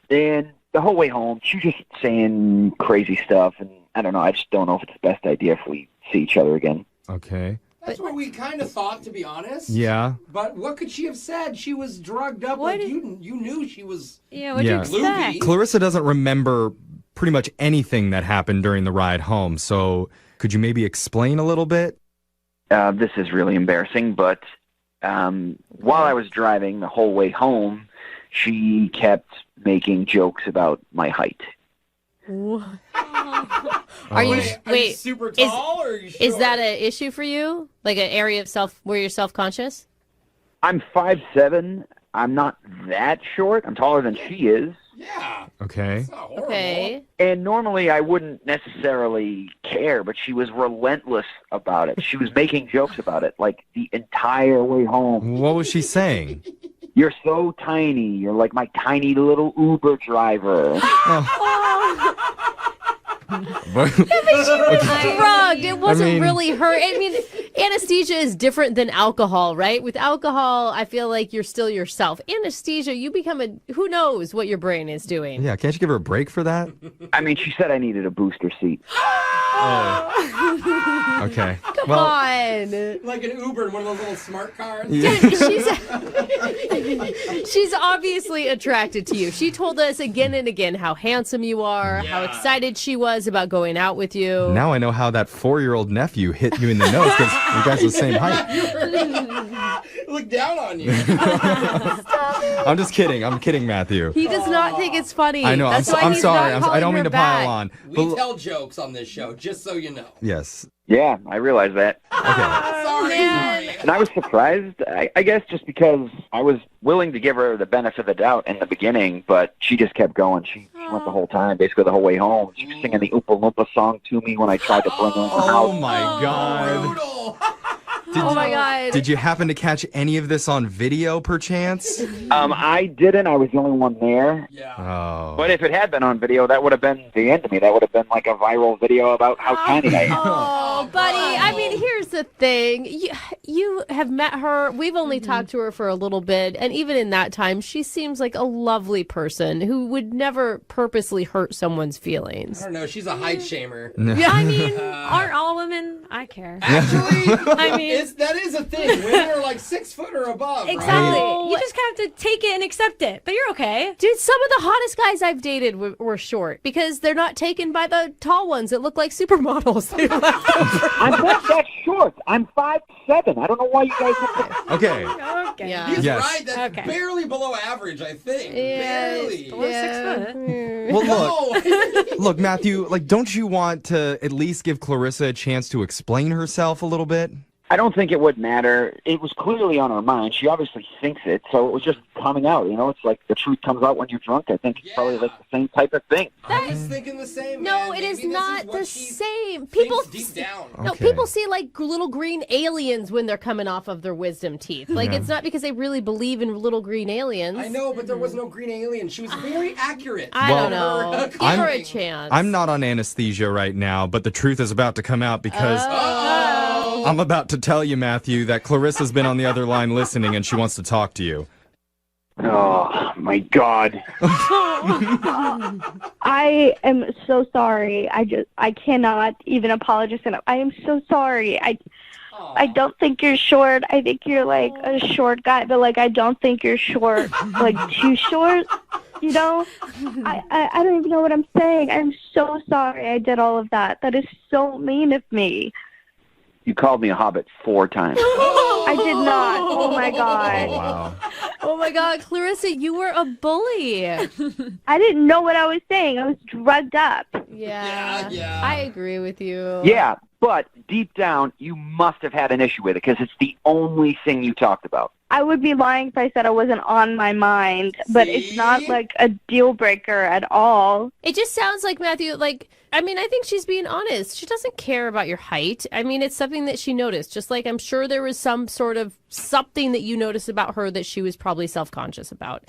[SPEAKER 13] And the whole way home, she was just saying crazy stuff, and I don't know, I just don't know if it's the best idea if we see each other again.
[SPEAKER 11] Okay.
[SPEAKER 4] That's what we kind of thought, to be honest.
[SPEAKER 11] Yeah.
[SPEAKER 4] But what could she have said? She was drugged up. Like you knew she was.
[SPEAKER 12] Yeah, what'd you expect?
[SPEAKER 11] Clarissa doesn't remember pretty much anything that happened during the ride home. So could you maybe explain a little bit?
[SPEAKER 13] This is really embarrassing, but while I was driving the whole way home, she kept making jokes about my height.
[SPEAKER 3] Are you
[SPEAKER 4] super tall or are you short?
[SPEAKER 3] Is that an issue for you? Like an area of where you're self-conscious?
[SPEAKER 13] I'm 5'7". I'm not that short. I'm taller than she is.
[SPEAKER 4] Yeah.
[SPEAKER 11] Okay.
[SPEAKER 3] Okay.
[SPEAKER 13] And normally I wouldn't necessarily care, but she was relentless about it. She was making jokes about it, like the entire way home.
[SPEAKER 11] What was she saying?
[SPEAKER 13] You're so tiny. You're like my tiny little Uber driver.
[SPEAKER 3] But she was drugged. It wasn't really her. I mean, anesthesia is different than alcohol, right? With alcohol, I feel like you're still yourself. Anesthesia, you become who knows what your brain is doing.
[SPEAKER 11] Yeah, can't you give her a break for that?
[SPEAKER 13] I mean, she said I needed a booster seat.
[SPEAKER 11] Okay.
[SPEAKER 3] Come on.
[SPEAKER 4] Like an Uber in one of those little smart cars.
[SPEAKER 11] Yeah.
[SPEAKER 3] She's obviously attracted to you. She told us again and again how handsome you are, how excited she was about going out with you.
[SPEAKER 11] Now I know how that 4-year-old nephew hit you in the nose because you guys are the same height.
[SPEAKER 4] Look down on you.
[SPEAKER 11] I'm just kidding. I'm kidding, Matthew.
[SPEAKER 3] He does not think it's funny.
[SPEAKER 11] I know.
[SPEAKER 3] That's why
[SPEAKER 11] I'm
[SPEAKER 3] he's
[SPEAKER 11] sorry.
[SPEAKER 3] not
[SPEAKER 11] I don't
[SPEAKER 3] calling
[SPEAKER 11] mean
[SPEAKER 3] her
[SPEAKER 11] to
[SPEAKER 3] back.
[SPEAKER 11] pile on.
[SPEAKER 4] We tell jokes on this show, just so you know.
[SPEAKER 11] Yes.
[SPEAKER 13] Yeah, I realize that.
[SPEAKER 11] Okay.
[SPEAKER 4] Sorry.
[SPEAKER 13] And I was surprised, I guess, just because I was willing to give her the benefit of the doubt in the beginning, but she just kept going. She went the whole time, basically the whole way home. She was singing the Oompa Loompa song to me when I tried to bring her in the house.
[SPEAKER 11] Oh my God.
[SPEAKER 4] Brutal.
[SPEAKER 3] Oh my God.
[SPEAKER 11] Did you happen to catch any of this on video, perchance?
[SPEAKER 13] I didn't. I was the only one there.
[SPEAKER 4] Yeah.
[SPEAKER 11] Oh.
[SPEAKER 13] But if it had been on video, that would have been the end of me. That would have been like a viral video about how tiny I am.
[SPEAKER 3] Oh, buddy. I mean, here's the thing. You have met her. We've only talked to her for a little bit. And even in that time, she seems like a lovely person who would never purposely hurt someone's feelings.
[SPEAKER 4] I don't know. She's a height shamer.
[SPEAKER 12] Yeah, I mean, aren't all women? I care.
[SPEAKER 4] Actually,
[SPEAKER 12] I mean,
[SPEAKER 4] that is a thing. Women are like 6 foot or above.
[SPEAKER 12] Exactly.
[SPEAKER 4] Right?
[SPEAKER 12] You just have to take it and accept it. But you're okay.
[SPEAKER 3] Dude, some of the hottest guys I've dated were short because they're not taken by the tall ones that look like supermodels.
[SPEAKER 13] I'm not that short. I'm 5'7". I don't know why you guys have to...
[SPEAKER 11] Okay.
[SPEAKER 12] Okay.
[SPEAKER 3] Yeah.
[SPEAKER 4] He's
[SPEAKER 11] Yes.
[SPEAKER 4] right. That's barely below average, I think. Barely.
[SPEAKER 12] Below 6 foot.
[SPEAKER 11] Well, look, Matthew, like, don't you want to at least give Clarissa a chance to explain herself a little bit?
[SPEAKER 13] I don't think it would matter. It was clearly on her mind. She obviously thinks it, so it was just coming out. You know, it's like the truth comes out when you're drunk. I think it's probably like the same type of thing.
[SPEAKER 4] I was thinking the same.
[SPEAKER 3] No,
[SPEAKER 4] man.
[SPEAKER 3] it is
[SPEAKER 4] Maybe this
[SPEAKER 3] not
[SPEAKER 4] what
[SPEAKER 3] the
[SPEAKER 4] she
[SPEAKER 3] same.
[SPEAKER 4] thinks
[SPEAKER 3] People
[SPEAKER 4] deep down.
[SPEAKER 3] No,
[SPEAKER 11] Okay.
[SPEAKER 3] people see like little green aliens when they're coming off of their wisdom teeth. Like it's not because they really believe in little green aliens.
[SPEAKER 4] I know, but there was no green alien. She was very accurate.
[SPEAKER 3] I don't
[SPEAKER 11] Well,
[SPEAKER 3] know. Give her a chance.
[SPEAKER 11] I'm not on anesthesia right now, but the truth is about to come out because I'm about to tell you, Matthew, that Clarissa's been on the other line listening and she wants to talk to you.
[SPEAKER 13] Oh, my God.
[SPEAKER 6] I am so sorry. I cannot even apologize enough. I am so sorry. I don't think you're short. I think you're like a short guy, but like I don't think you're short, like too short. You know, I don't even know what I'm saying. I'm so sorry I did all of that. That is so mean of me.
[SPEAKER 13] You called me a hobbit 4 times.
[SPEAKER 6] I did not. Oh my God.
[SPEAKER 11] Wow.
[SPEAKER 3] Oh my God, Clarissa, you were a bully.
[SPEAKER 6] I didn't know what I was saying. I was drugged up.
[SPEAKER 3] Yeah.
[SPEAKER 4] Yeah.
[SPEAKER 3] I agree with you.
[SPEAKER 13] Yeah, But deep down, you must have had an issue with it because it's the only thing you talked about.
[SPEAKER 6] I would be lying if I said it wasn't on my mind, but it's not like a deal breaker at all.
[SPEAKER 3] It just sounds like, Matthew, I think she's being honest. She doesn't care about your height. I mean, it's something that she noticed. Just like I'm sure there was some sort of something that you noticed about her that she was probably self-conscious about.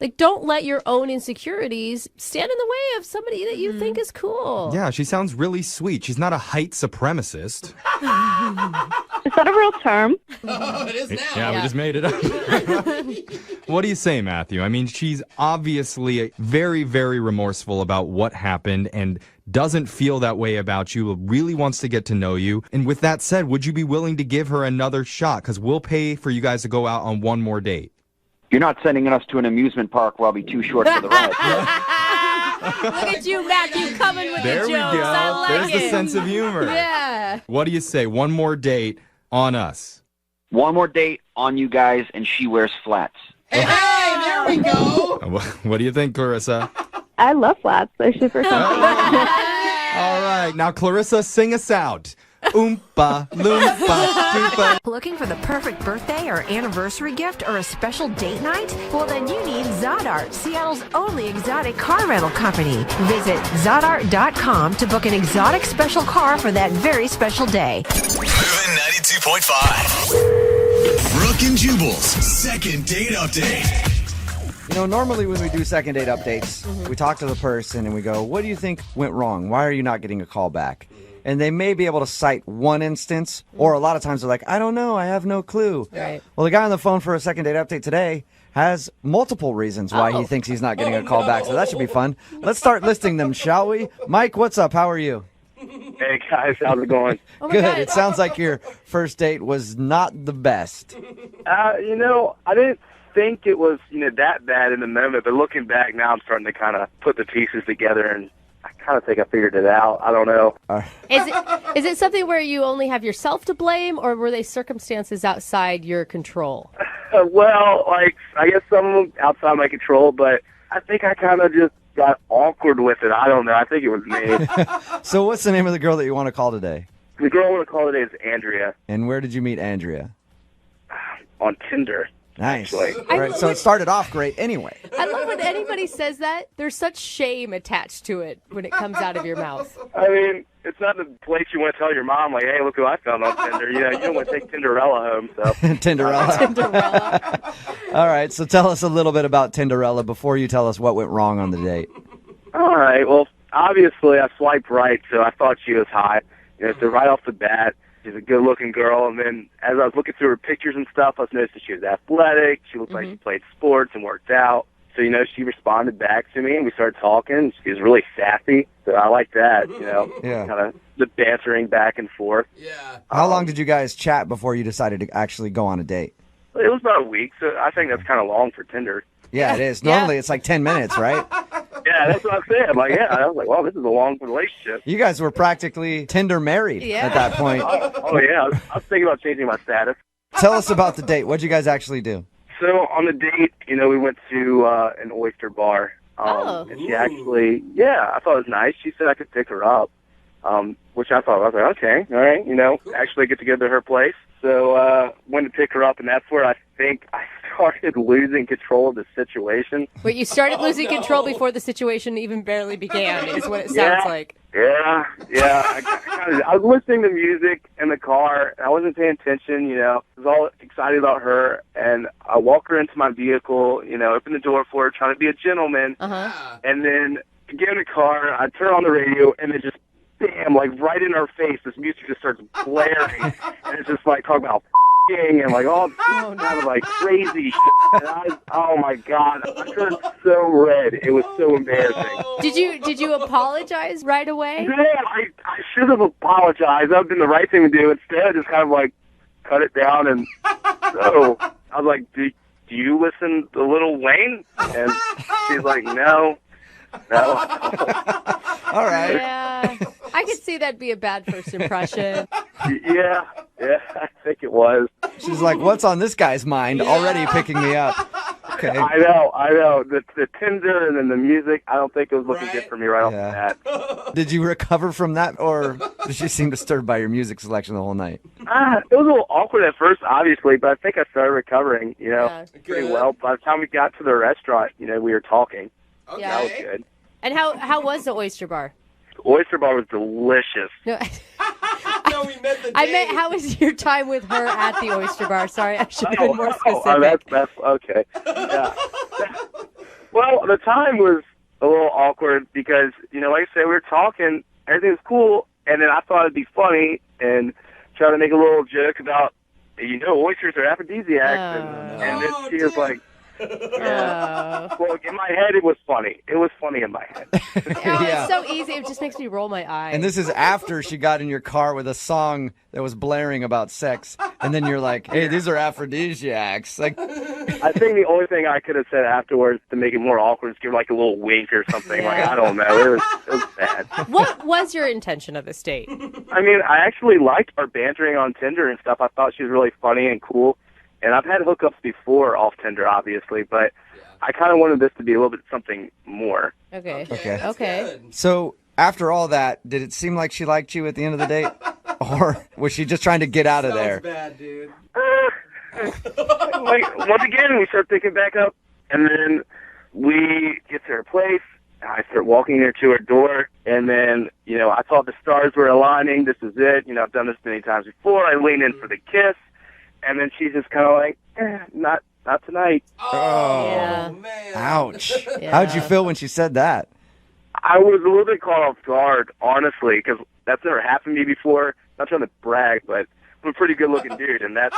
[SPEAKER 3] Like, don't let your own insecurities stand in the way of somebody that you think is cool.
[SPEAKER 11] Yeah, she sounds really sweet. She's not a height supremacist.
[SPEAKER 6] Is that a real term?
[SPEAKER 4] It is now.
[SPEAKER 11] Yeah, we just made it up. What do you say, Matthew? I mean, she's obviously very, very remorseful about what happened and doesn't feel that way about you, really wants to get to know you. And with that said, would you be willing to give her another shot? Because we'll pay for you guys to go out on one more date.
[SPEAKER 13] You're not sending us to an amusement park where I'll be too short for the ride.
[SPEAKER 3] Look at you, Matthew, coming with
[SPEAKER 11] There
[SPEAKER 3] the
[SPEAKER 11] we
[SPEAKER 3] jokes.
[SPEAKER 11] go.
[SPEAKER 3] I like
[SPEAKER 11] There's
[SPEAKER 3] it.
[SPEAKER 11] the sense of humor.
[SPEAKER 3] Yeah.
[SPEAKER 11] What do you say? One more date on us.
[SPEAKER 13] One more date on you guys, and she wears flats.
[SPEAKER 4] Hey, there we go.
[SPEAKER 11] What do you think, Clarissa?
[SPEAKER 6] I love flats. They're super comfy.
[SPEAKER 11] All right. Now, Clarissa, sing us out. Oompa, loompa, doopa.
[SPEAKER 14] Looking for the perfect birthday or anniversary gift or a special date night? Well, then you need Zodart, Seattle's only exotic car rental company. Visit Zodart.com to book an exotic special car for that very special day.
[SPEAKER 1] Moving 92.5. Brooke and Jubal's second date update.
[SPEAKER 2] You know, normally when we do second date updates, we talk to the person and we go, what do you think went wrong? Why are you not getting a call back? And they may be able to cite one instance, or a lot of times they're like, I don't know, I have no clue.
[SPEAKER 3] Right.
[SPEAKER 2] Well, the guy on the phone for a second date update today has multiple reasons why he thinks he's not getting a call back, so that should be fun. Let's start listing them, shall we? Mike, what's up? How are you?
[SPEAKER 15] Hey, guys, how's it going?
[SPEAKER 2] Good. It sounds like your first date was not the best.
[SPEAKER 15] I didn't think it was, that bad in the moment, but looking back now, I'm starting to kind of put the pieces together, and I kind of think I figured it out. I don't know.
[SPEAKER 3] Is it something where you only have yourself to blame, or were they circumstances outside your control?
[SPEAKER 15] Well, I guess some of them outside my control, but I think I kind of just got awkward with it. I don't know. I think it was me.
[SPEAKER 2] So what's the name of the girl that you want to call today?
[SPEAKER 15] The girl I want to call today is Andrea.
[SPEAKER 2] And where did you meet Andrea?
[SPEAKER 15] On Tinder.
[SPEAKER 2] Nice.
[SPEAKER 15] Actually.
[SPEAKER 2] All right, so it started off great anyway.
[SPEAKER 3] I love when anybody says that. There's such shame attached to it when it comes out of your mouth.
[SPEAKER 15] I mean, it's not the place you want to tell your mom, like, hey, look who I found on Tinder. You don't want to take Tinderella home, so.
[SPEAKER 2] Tinderella. All right, so tell us a little bit about Tinderella before you tell us what went wrong on the date.
[SPEAKER 15] All right, well, obviously I swiped right, so I thought she was hot. So right off the bat, she's a good-looking girl, and then as I was looking through her pictures and stuff, I was noticing she was athletic. She looked like she played sports and worked out. So, she responded back to me, and we started talking. She was really sassy, so I like that,
[SPEAKER 2] Yeah.
[SPEAKER 15] kind of the bantering back and forth.
[SPEAKER 4] Yeah.
[SPEAKER 2] How long did you guys chat before you decided to actually go on a date?
[SPEAKER 15] It was about a week, so I think that's kind of long for Tinder.
[SPEAKER 2] Yeah, it is. Normally it's like 10 minutes, right?
[SPEAKER 15] Yeah, that's what I said. I was like, wow, this is a long relationship.
[SPEAKER 2] You guys were practically Tinder married at that point.
[SPEAKER 15] Oh yeah, I was thinking about changing my status.
[SPEAKER 2] Tell us about the date. What'd you guys actually do?
[SPEAKER 15] So on the date, we went to an oyster bar. And she actually, I thought it was nice. She said I could pick her up, which I thought, I was like, okay, all right, actually get to go to her place. So went to pick her up, and that's where I think I started losing control of the situation.
[SPEAKER 3] Wait, you started losing control before the situation even barely began, is what it sounds like.
[SPEAKER 15] Yeah. I was listening to music in the car. And I wasn't paying attention, I was all excited about her. And I walk her into my vehicle, open the door for her, trying to be a gentleman. And then get in the car, I turn on the radio, and then just, bam, like right in her face, this music just starts blaring. And it's just like talking about and like all kind of like crazy shit. And oh my God, I turned so red. It was so embarrassing.
[SPEAKER 3] Did you apologize right away?
[SPEAKER 15] No, I should have apologized. That would have been the right thing to do. Instead, I just kind of like cut it down. And so I was like, do you listen to Lil Wayne? And she's like, no.
[SPEAKER 2] All right.
[SPEAKER 3] Yeah. I could see that'd be a bad first impression.
[SPEAKER 15] Yeah, I think it was.
[SPEAKER 2] She's like, what's on this guy's mind? Already picking me up. Okay.
[SPEAKER 15] I know. The Tinder and then the music, I don't think it was looking good for me right off the bat.
[SPEAKER 2] Did you recover from that, or Did she seem disturbed by your music selection the whole night?
[SPEAKER 15] It was a little awkward at first, obviously, but I think I started recovering, pretty well. By the time we got to the restaurant, we were talking.
[SPEAKER 4] Okay.
[SPEAKER 15] That was good.
[SPEAKER 3] And how was the oyster bar?
[SPEAKER 15] The oyster bar was delicious.
[SPEAKER 3] No,
[SPEAKER 4] No, we meant the
[SPEAKER 3] I
[SPEAKER 4] date.
[SPEAKER 3] meant how was your time with her at the oyster bar? Sorry, I should have been more specific.
[SPEAKER 15] That's okay. Yeah. Well, the time was a little awkward because, like I said, we were talking, everything was cool, and then I thought it'd be funny and try to make a little joke about, oysters are aphrodisiacs, and then she was like, well, in my head, it was funny. It was funny in my head.
[SPEAKER 3] It's so easy. It just makes me roll my eyes.
[SPEAKER 2] And this is after she got in your car with a song that was blaring about sex. And then you're like, hey, these are aphrodisiacs. Like,
[SPEAKER 15] I think the only thing I could have said afterwards to make it more awkward is give her like a little wink or something. Like, I don't know. It was bad.
[SPEAKER 3] What was your intention of this date?
[SPEAKER 15] I mean, I actually liked our bantering on Tinder and stuff. I thought she was really funny and cool. And I've had hookups before off Tinder, obviously, but I kind of wanted this to be a little bit something more.
[SPEAKER 3] Okay.
[SPEAKER 15] So
[SPEAKER 2] after all that, did it seem like she liked you at the end of the date? Or was she just trying to get out of there?
[SPEAKER 4] Bad, dude.
[SPEAKER 15] Once again, we start picking back up, and then we get to her place. I start walking her to her door, and then, I thought the stars were aligning. This is it. I've done this many times before. I lean in for the kiss. And then she's just kind of like, not tonight.
[SPEAKER 2] Oh, man. Ouch. How'd you feel when she said that?
[SPEAKER 15] I was a little bit caught off guard, honestly, because that's never happened to me before. Not trying to brag, but I'm a pretty good-looking dude, and that's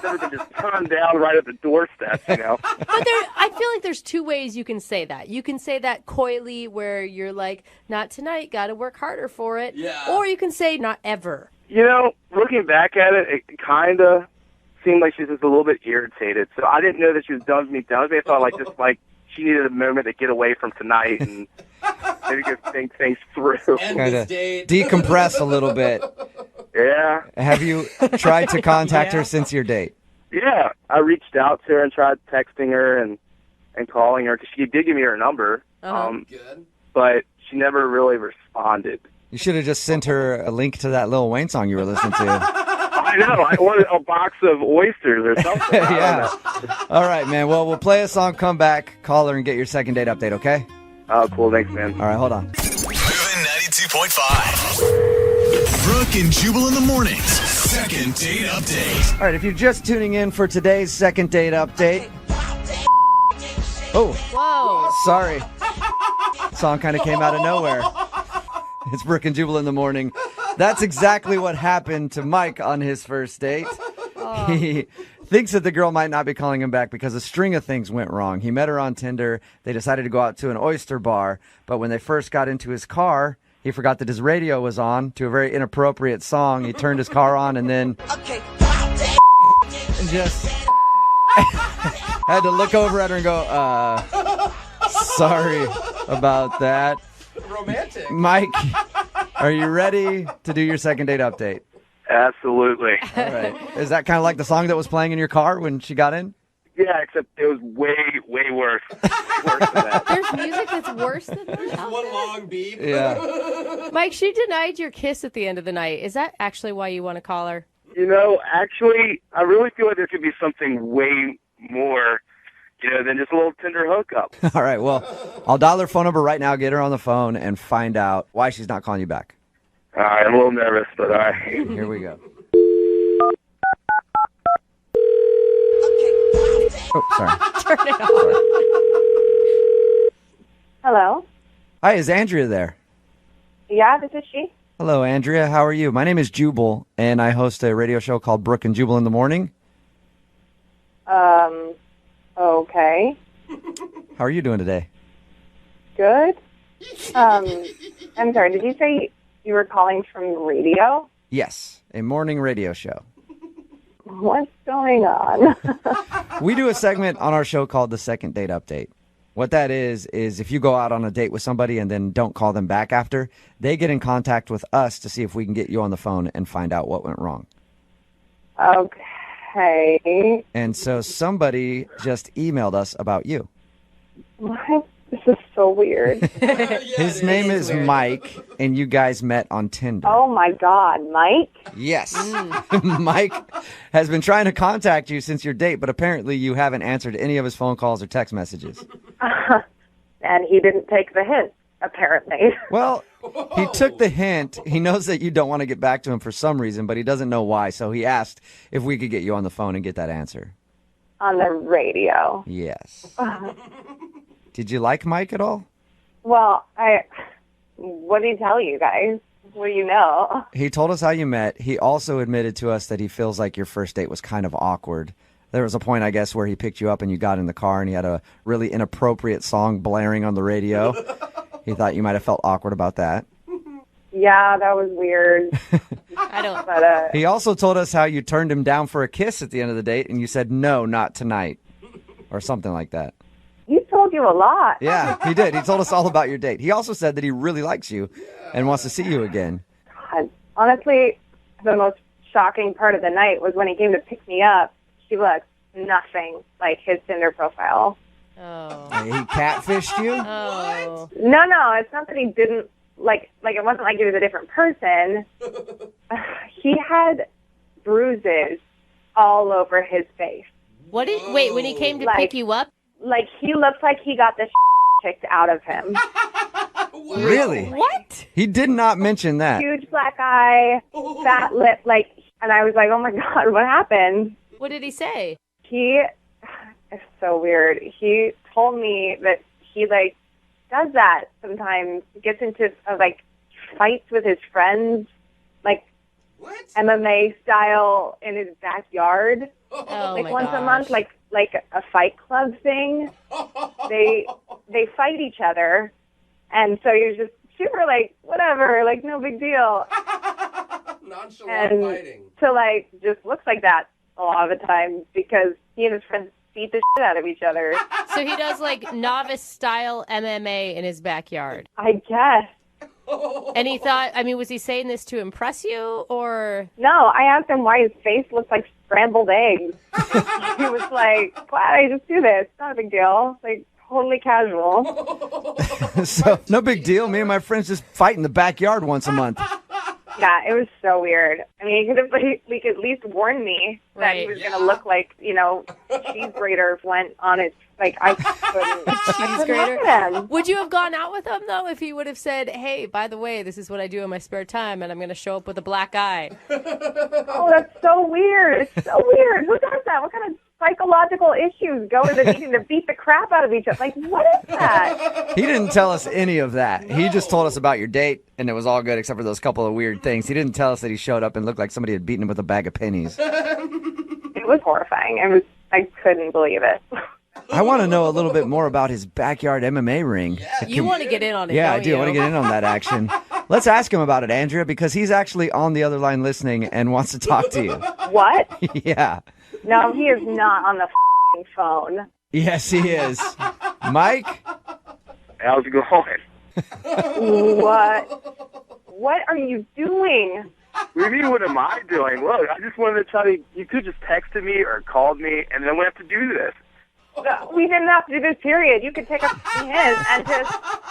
[SPEAKER 15] never been just turned down right at the doorstep,
[SPEAKER 3] But I feel like there's two ways you can say that. You can say that coyly, where you're like, not tonight, got to work harder for it.
[SPEAKER 15] Yeah.
[SPEAKER 3] Or you can say, not ever.
[SPEAKER 15] Looking back at it, it kind of seemed like she was just a little bit irritated. So I didn't know that she was done with me. I thought she needed a moment to get away from tonight and maybe go think things through.
[SPEAKER 2] Kind of decompress a little bit.
[SPEAKER 15] Yeah.
[SPEAKER 2] Have you tried to contact her since your date?
[SPEAKER 15] Yeah. I reached out to her and tried texting her and calling her because she did give me her number.
[SPEAKER 4] Good.
[SPEAKER 15] But she never really responded.
[SPEAKER 2] You should have just sent her a link to that Lil Wayne song you were listening to.
[SPEAKER 15] I know. I wanted a box of oysters or something.
[SPEAKER 2] Yeah. All right, man. Well, we'll play a song, come back, call her, and get your second date update, okay?
[SPEAKER 15] Oh, cool. Thanks, man.
[SPEAKER 2] All right, hold on.
[SPEAKER 1] Moving 92.5. Brooke and Jubal in the mornings. Second date update.
[SPEAKER 2] All right, if you're just tuning in for today's second date update. Oh.
[SPEAKER 3] Whoa.
[SPEAKER 2] Sorry. Song kind of came out of nowhere. It's Brooke and Jubal in the morning. That's exactly what happened to Mike on his first date. He thinks that the girl might not be calling him back because a string of things went wrong. He met her on Tinder. They decided to go out to an oyster bar. But when they first got into his car, he forgot that his radio was on to a very inappropriate song. He turned his car on and then just had to look over at her and go, sorry about that.
[SPEAKER 4] Romantic.
[SPEAKER 2] Mike, are you ready to do your second date update?
[SPEAKER 15] Absolutely.
[SPEAKER 2] All right. Is that kind of like the song that was playing in your car when she got in?
[SPEAKER 15] Yeah, except it was way, way worse. Worse than that.
[SPEAKER 3] There's music that's worse than that?
[SPEAKER 4] Just one long beep.
[SPEAKER 2] Yeah.
[SPEAKER 3] Mike, she denied your kiss at the end of the night. Is that actually why you want to call her?
[SPEAKER 15] Actually, I really feel like there could be something way more, than just a little Tinder hookup.
[SPEAKER 2] All right. Well, I'll dial her phone number right now, get her on the phone, and find out why she's not calling you back.
[SPEAKER 15] All right, I'm a little nervous, but all right.
[SPEAKER 2] Here we go. Oh, sorry.
[SPEAKER 3] Turn it off.
[SPEAKER 6] Hello?
[SPEAKER 2] Hi, is Andrea there?
[SPEAKER 6] Yeah, this is she.
[SPEAKER 2] Hello, Andrea. How are you? My name is Jubal, and I host a radio show called Brooke and Jubal in the morning.
[SPEAKER 6] Okay.
[SPEAKER 2] How are you doing today?
[SPEAKER 6] Good. I'm sorry, did you say you were calling from the radio?
[SPEAKER 2] Yes, a morning radio show.
[SPEAKER 6] What's going on?
[SPEAKER 2] We do a segment on our show called the Second Date Update. What that is if you go out on a date with somebody and then don't call them back after, they get in contact with us to see if we can get you on the phone and find out what went wrong.
[SPEAKER 6] Okay.
[SPEAKER 2] And so somebody just emailed us about you.
[SPEAKER 6] What? This is so weird.
[SPEAKER 2] His name is Mike, and you guys met on Tinder.
[SPEAKER 6] Oh my God, Mike?
[SPEAKER 2] Yes. Mike has been trying to contact you since your date, but apparently you haven't answered any of his phone calls or text messages.
[SPEAKER 6] And he didn't take the hint, apparently.
[SPEAKER 2] Well, he took the hint. He knows that you don't want to get back to him for some reason, but he doesn't know why. So he asked if we could get you on the phone and get that answer.
[SPEAKER 6] On the radio.
[SPEAKER 2] Yes. Did you like Mike at all?
[SPEAKER 6] Well, what did he tell you guys? What do you know?
[SPEAKER 2] He told us how you met. He also admitted to us that he feels like your first date was kind of awkward. There was a point, I guess, where he picked you up and you got in the car and he had a really inappropriate song blaring on the radio. He thought you might have felt awkward about that.
[SPEAKER 6] Yeah, that was weird.
[SPEAKER 3] I don't.
[SPEAKER 6] But,
[SPEAKER 2] He also told us how you turned him down for a kiss at the end of the date and you said, no, not tonight, or something like that.
[SPEAKER 6] He told you a lot.
[SPEAKER 2] Yeah, he did. He told us all about your date. He also said that he really likes you and wants to see you again.
[SPEAKER 6] God, honestly, the most shocking part of the night was when he came to pick me up. She looked nothing like his Tinder profile.
[SPEAKER 3] Oh.
[SPEAKER 2] He catfished you?
[SPEAKER 3] Oh.
[SPEAKER 6] No, it's not that he didn't, like it wasn't like he was a different person. He had bruises all over his face.
[SPEAKER 3] Wait, when he came to pick you up?
[SPEAKER 6] Like, he looks like he got the kicked out of him.
[SPEAKER 2] Really?
[SPEAKER 3] What?
[SPEAKER 2] He did not mention that.
[SPEAKER 6] Huge black eye, fat lip, and I was like, oh my God, what happened?
[SPEAKER 3] What did he say?
[SPEAKER 6] It's so weird. He told me that he, does that sometimes. He gets into, fights with his friends, MMA style in his backyard.
[SPEAKER 3] Oh,
[SPEAKER 6] Once a month, like a fight club thing. They fight each other, and so you're just super whatever, no big deal.
[SPEAKER 4] Nonchalant fighting.
[SPEAKER 6] So just looks like that a lot of the time because he and his friends beat the shit out of each other.
[SPEAKER 3] So he does novice style MMA in his backyard.
[SPEAKER 6] I guess.
[SPEAKER 3] And he thought, was he saying this to impress you or?
[SPEAKER 6] No, I asked him why his face looks like scrambled eggs. He was like, why did I just do this? It's not a big deal. Totally casual.
[SPEAKER 2] So, no big deal. Me and my friends just fight in the backyard once a month.
[SPEAKER 6] Yeah, it was so weird. He could have at least warned me that he was going to look like, cheese grater went on his, I couldn't look at him.
[SPEAKER 3] Would you have gone out with him, though, if he would have said, hey, by the way, this is what I do in my spare time, and I'm going to show up with a black eye?
[SPEAKER 6] Oh, that's so weird. It's so weird. Who does that? What kind of psychological issues go into needing to beat the crap out of each other? What is that?
[SPEAKER 2] He didn't tell us any of that. No. He just told us about your date, and it was all good except for those couple of weird things. He didn't tell us that he showed up and looked like somebody had beaten him with a bag of pennies.
[SPEAKER 6] It was horrifying. I couldn't believe it.
[SPEAKER 2] I want to know a little bit more about his backyard MMA ring.
[SPEAKER 3] Yeah, you want to get in on it,
[SPEAKER 2] Yeah,
[SPEAKER 3] don't
[SPEAKER 2] I do.
[SPEAKER 3] you?
[SPEAKER 2] I want to get in on that action. Let's ask him about it, Andrea, because he's actually on the other line listening and wants to talk to you.
[SPEAKER 6] What?
[SPEAKER 2] Yeah.
[SPEAKER 6] No, he is not on the phone.
[SPEAKER 2] Yes, he is. Mike?
[SPEAKER 15] How's it going?
[SPEAKER 6] What are you doing?
[SPEAKER 15] What do you mean, what am I doing? Look, I just wanted to tell you, you could just texted me or called me, and then we have to do this.
[SPEAKER 6] No, we didn't have to do this, period. You could take a hint and just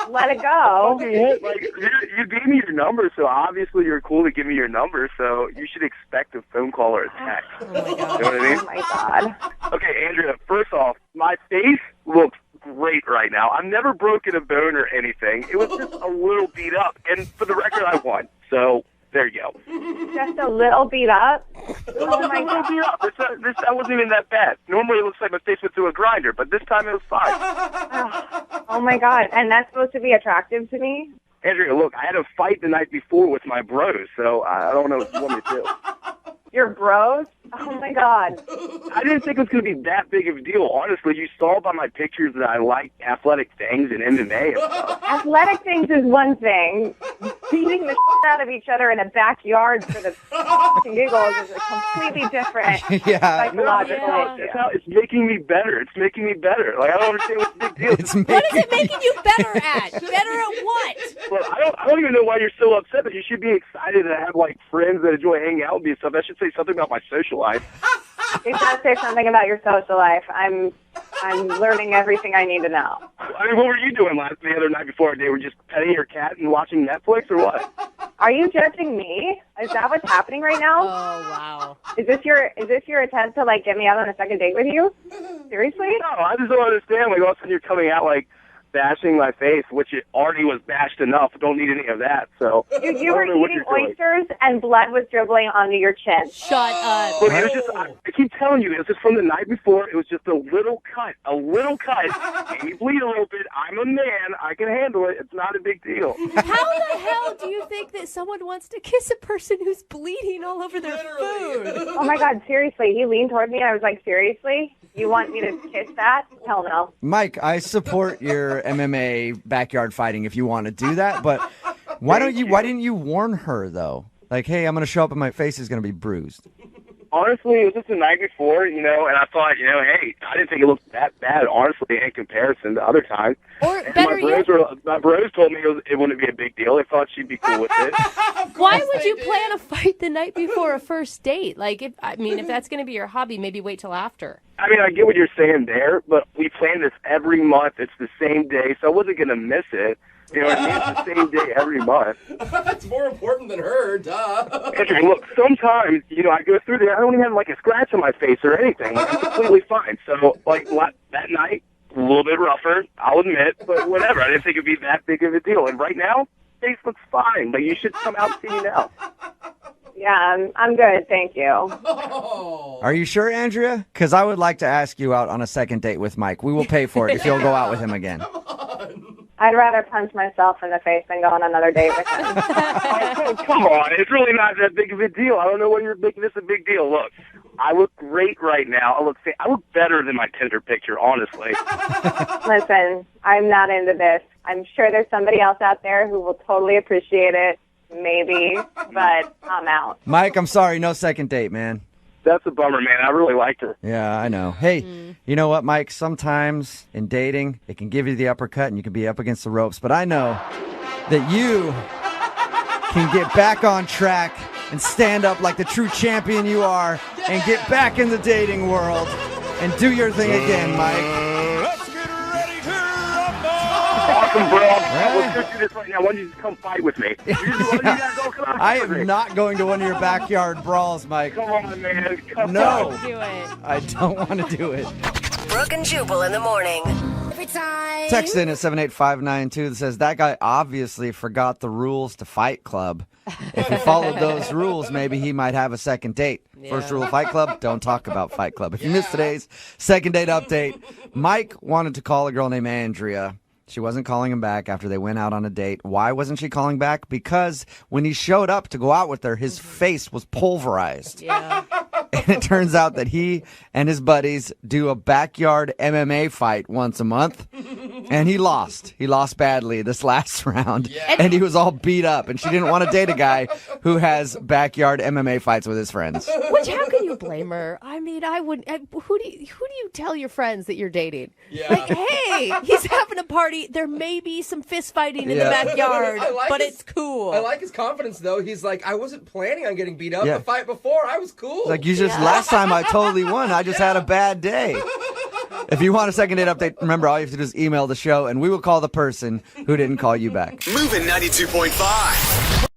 [SPEAKER 6] let it go.
[SPEAKER 15] You gave me your number, so obviously you're cool to give me your number, so you should expect a phone call or a text.
[SPEAKER 3] Oh, my God.
[SPEAKER 15] You know what I mean?
[SPEAKER 6] Oh, my God.
[SPEAKER 15] Okay, Andrea, first off, my face looks great right now. I've never broken a bone or anything. It was just a little beat up, and for the record, I won. So there you go.
[SPEAKER 6] Just a little beat up?
[SPEAKER 15] Oh my God. That wasn't even that bad. Normally it looks like my face went through a grinder, but this time it was fine.
[SPEAKER 6] Oh my God. And that's supposed to be attractive to me?
[SPEAKER 15] Andrea, look, I had a fight the night before with my bros, so I don't know what you want me to do.
[SPEAKER 6] Your bros? Oh my God.
[SPEAKER 15] I didn't think it was going to be that big of a deal. Honestly, you saw by my pictures that I like athletic things and MMA and stuff.
[SPEAKER 6] Athletic things is one thing. Beating the shit out of each other in a backyard for the giggles is a completely different psychological issue.
[SPEAKER 15] It's making me better. It's making me better. I don't understand what's the big deal.
[SPEAKER 3] What is it making you better at? Better at what?
[SPEAKER 15] Well, I don't even know why you're so upset, but you should be excited to have friends that enjoy hanging out with me and stuff. That should say something about my social life.
[SPEAKER 6] It does say something about your social life. I'm I'm learning everything I need to know.
[SPEAKER 15] I mean, what were you doing the other night before our date? Were you just petting your cat and watching Netflix or what?
[SPEAKER 6] Are you judging me? Is that what's happening right now?
[SPEAKER 3] Oh, wow.
[SPEAKER 6] Is this your attempt to like get me out on a second date with you? Seriously?
[SPEAKER 15] No, I just don't understand. Like all of a sudden you're coming out like bashing my face, which it already was bashed enough. Don't need any of that. So
[SPEAKER 6] You were eating oysters and blood was dribbling onto your chin.
[SPEAKER 3] Shut up.
[SPEAKER 15] Look, it was just, I keep telling you, it was just from the night before. It was just a little cut. And you bleed a little bit. I'm a man. I can handle it. It's not a big deal.
[SPEAKER 3] How the hell do you think that someone wants to kiss a person who's bleeding all over their food?
[SPEAKER 6] Oh my God, seriously. He leaned toward me and I was like, seriously? You want me to kiss that? Hell no.
[SPEAKER 2] Mike, I support your MMA backyard fighting if you want to do that, but why didn't you warn her though? Like, hey, I'm going to show up and my face is going to be bruised.
[SPEAKER 15] Honestly, it was just the night before, and I thought, hey, I didn't think it looked that bad, honestly, in comparison to other times.
[SPEAKER 3] Or better
[SPEAKER 15] my bros told me it wouldn't be a big deal. They thought she'd be cool with it.
[SPEAKER 3] Why would you plan a fight the night before a first date? Like, if that's going to be your hobby, maybe wait till after.
[SPEAKER 15] I mean, I get what you're saying there, but we plan this every month. It's the same day, so I wasn't going to miss it. You know what I mean? It's the same day every month.
[SPEAKER 4] That's more important than her, duh.
[SPEAKER 15] Andrew, look, sometimes, I go through there, I don't even have, like, a scratch on my face or anything. Like, I'm completely fine. So, like, that night, a little bit rougher, I'll admit, but whatever. I didn't think it'd be that big of a deal. And right now, face looks fine. Like, you should come out and see me now.
[SPEAKER 6] Yeah, I'm good, thank you.
[SPEAKER 2] Are you sure, Andrea? Because I would like to ask you out on a second date with Mike. We will pay for it if you'll go out with him again.
[SPEAKER 6] I'd rather punch myself in the face than go on another date with him.
[SPEAKER 15] Oh, come on. It's really not that big of a deal. I don't know why you're making this a big deal. Look, I look great right now. I look better than my Tinder picture, honestly.
[SPEAKER 6] Listen, I'm not into this. I'm sure there's somebody else out there who will totally appreciate it. Maybe, but I'm out.
[SPEAKER 2] Mike, I'm sorry. No second date, man.
[SPEAKER 15] That's a bummer, man. I really liked her.
[SPEAKER 2] Yeah, I know. Hey, you know what, Mike? Sometimes in dating, it can give you the uppercut and you can be up against the ropes. But I know that you can get back on track and stand up like the true champion you are and get back in the dating world and do your thing again, Mike.
[SPEAKER 15] Awesome, bro. Let's go do this right now. Why don't you just come fight with me?
[SPEAKER 2] I am not going to one of your backyard brawls, Mike.
[SPEAKER 15] Come on, man.
[SPEAKER 2] No.
[SPEAKER 3] Do it.
[SPEAKER 2] I don't want to do it.
[SPEAKER 7] Brooke and Jubal in the morning.
[SPEAKER 14] Every time.
[SPEAKER 2] Text in at 78592 that says, that guy obviously forgot the rules to Fight Club. If he followed those rules, maybe he might have a second date. First rule of Fight Club, don't talk about Fight Club. If you missed today's second date update, Mike wanted to call a girl named Andrea. She wasn't calling him back after they went out on a date. Why wasn't she calling back? Because when he showed up to go out with her, his face was pulverized.
[SPEAKER 3] Yeah.
[SPEAKER 2] And it turns out that he and his buddies do a backyard MMA fight once a month. And he lost. He lost badly this last round. Yeah. And he was all beat up. And she didn't want to date a guy who has backyard MMA fights with his friends.
[SPEAKER 3] Which, how can you blame her? I mean, I wouldn't. Who do you tell your friends that you're dating? Yeah. Like, hey, he's having a party. There may be some fist fighting in the backyard, but it's cool.
[SPEAKER 4] I like his confidence, though. He's like, I wasn't planning on getting beat up. The fight before, I was cool.
[SPEAKER 2] Like, last time I totally won. I just had a bad day. If you want a second date update, remember, all you have to do is email the show, and we will call the person who didn't call you back.
[SPEAKER 1] Moving 92.5.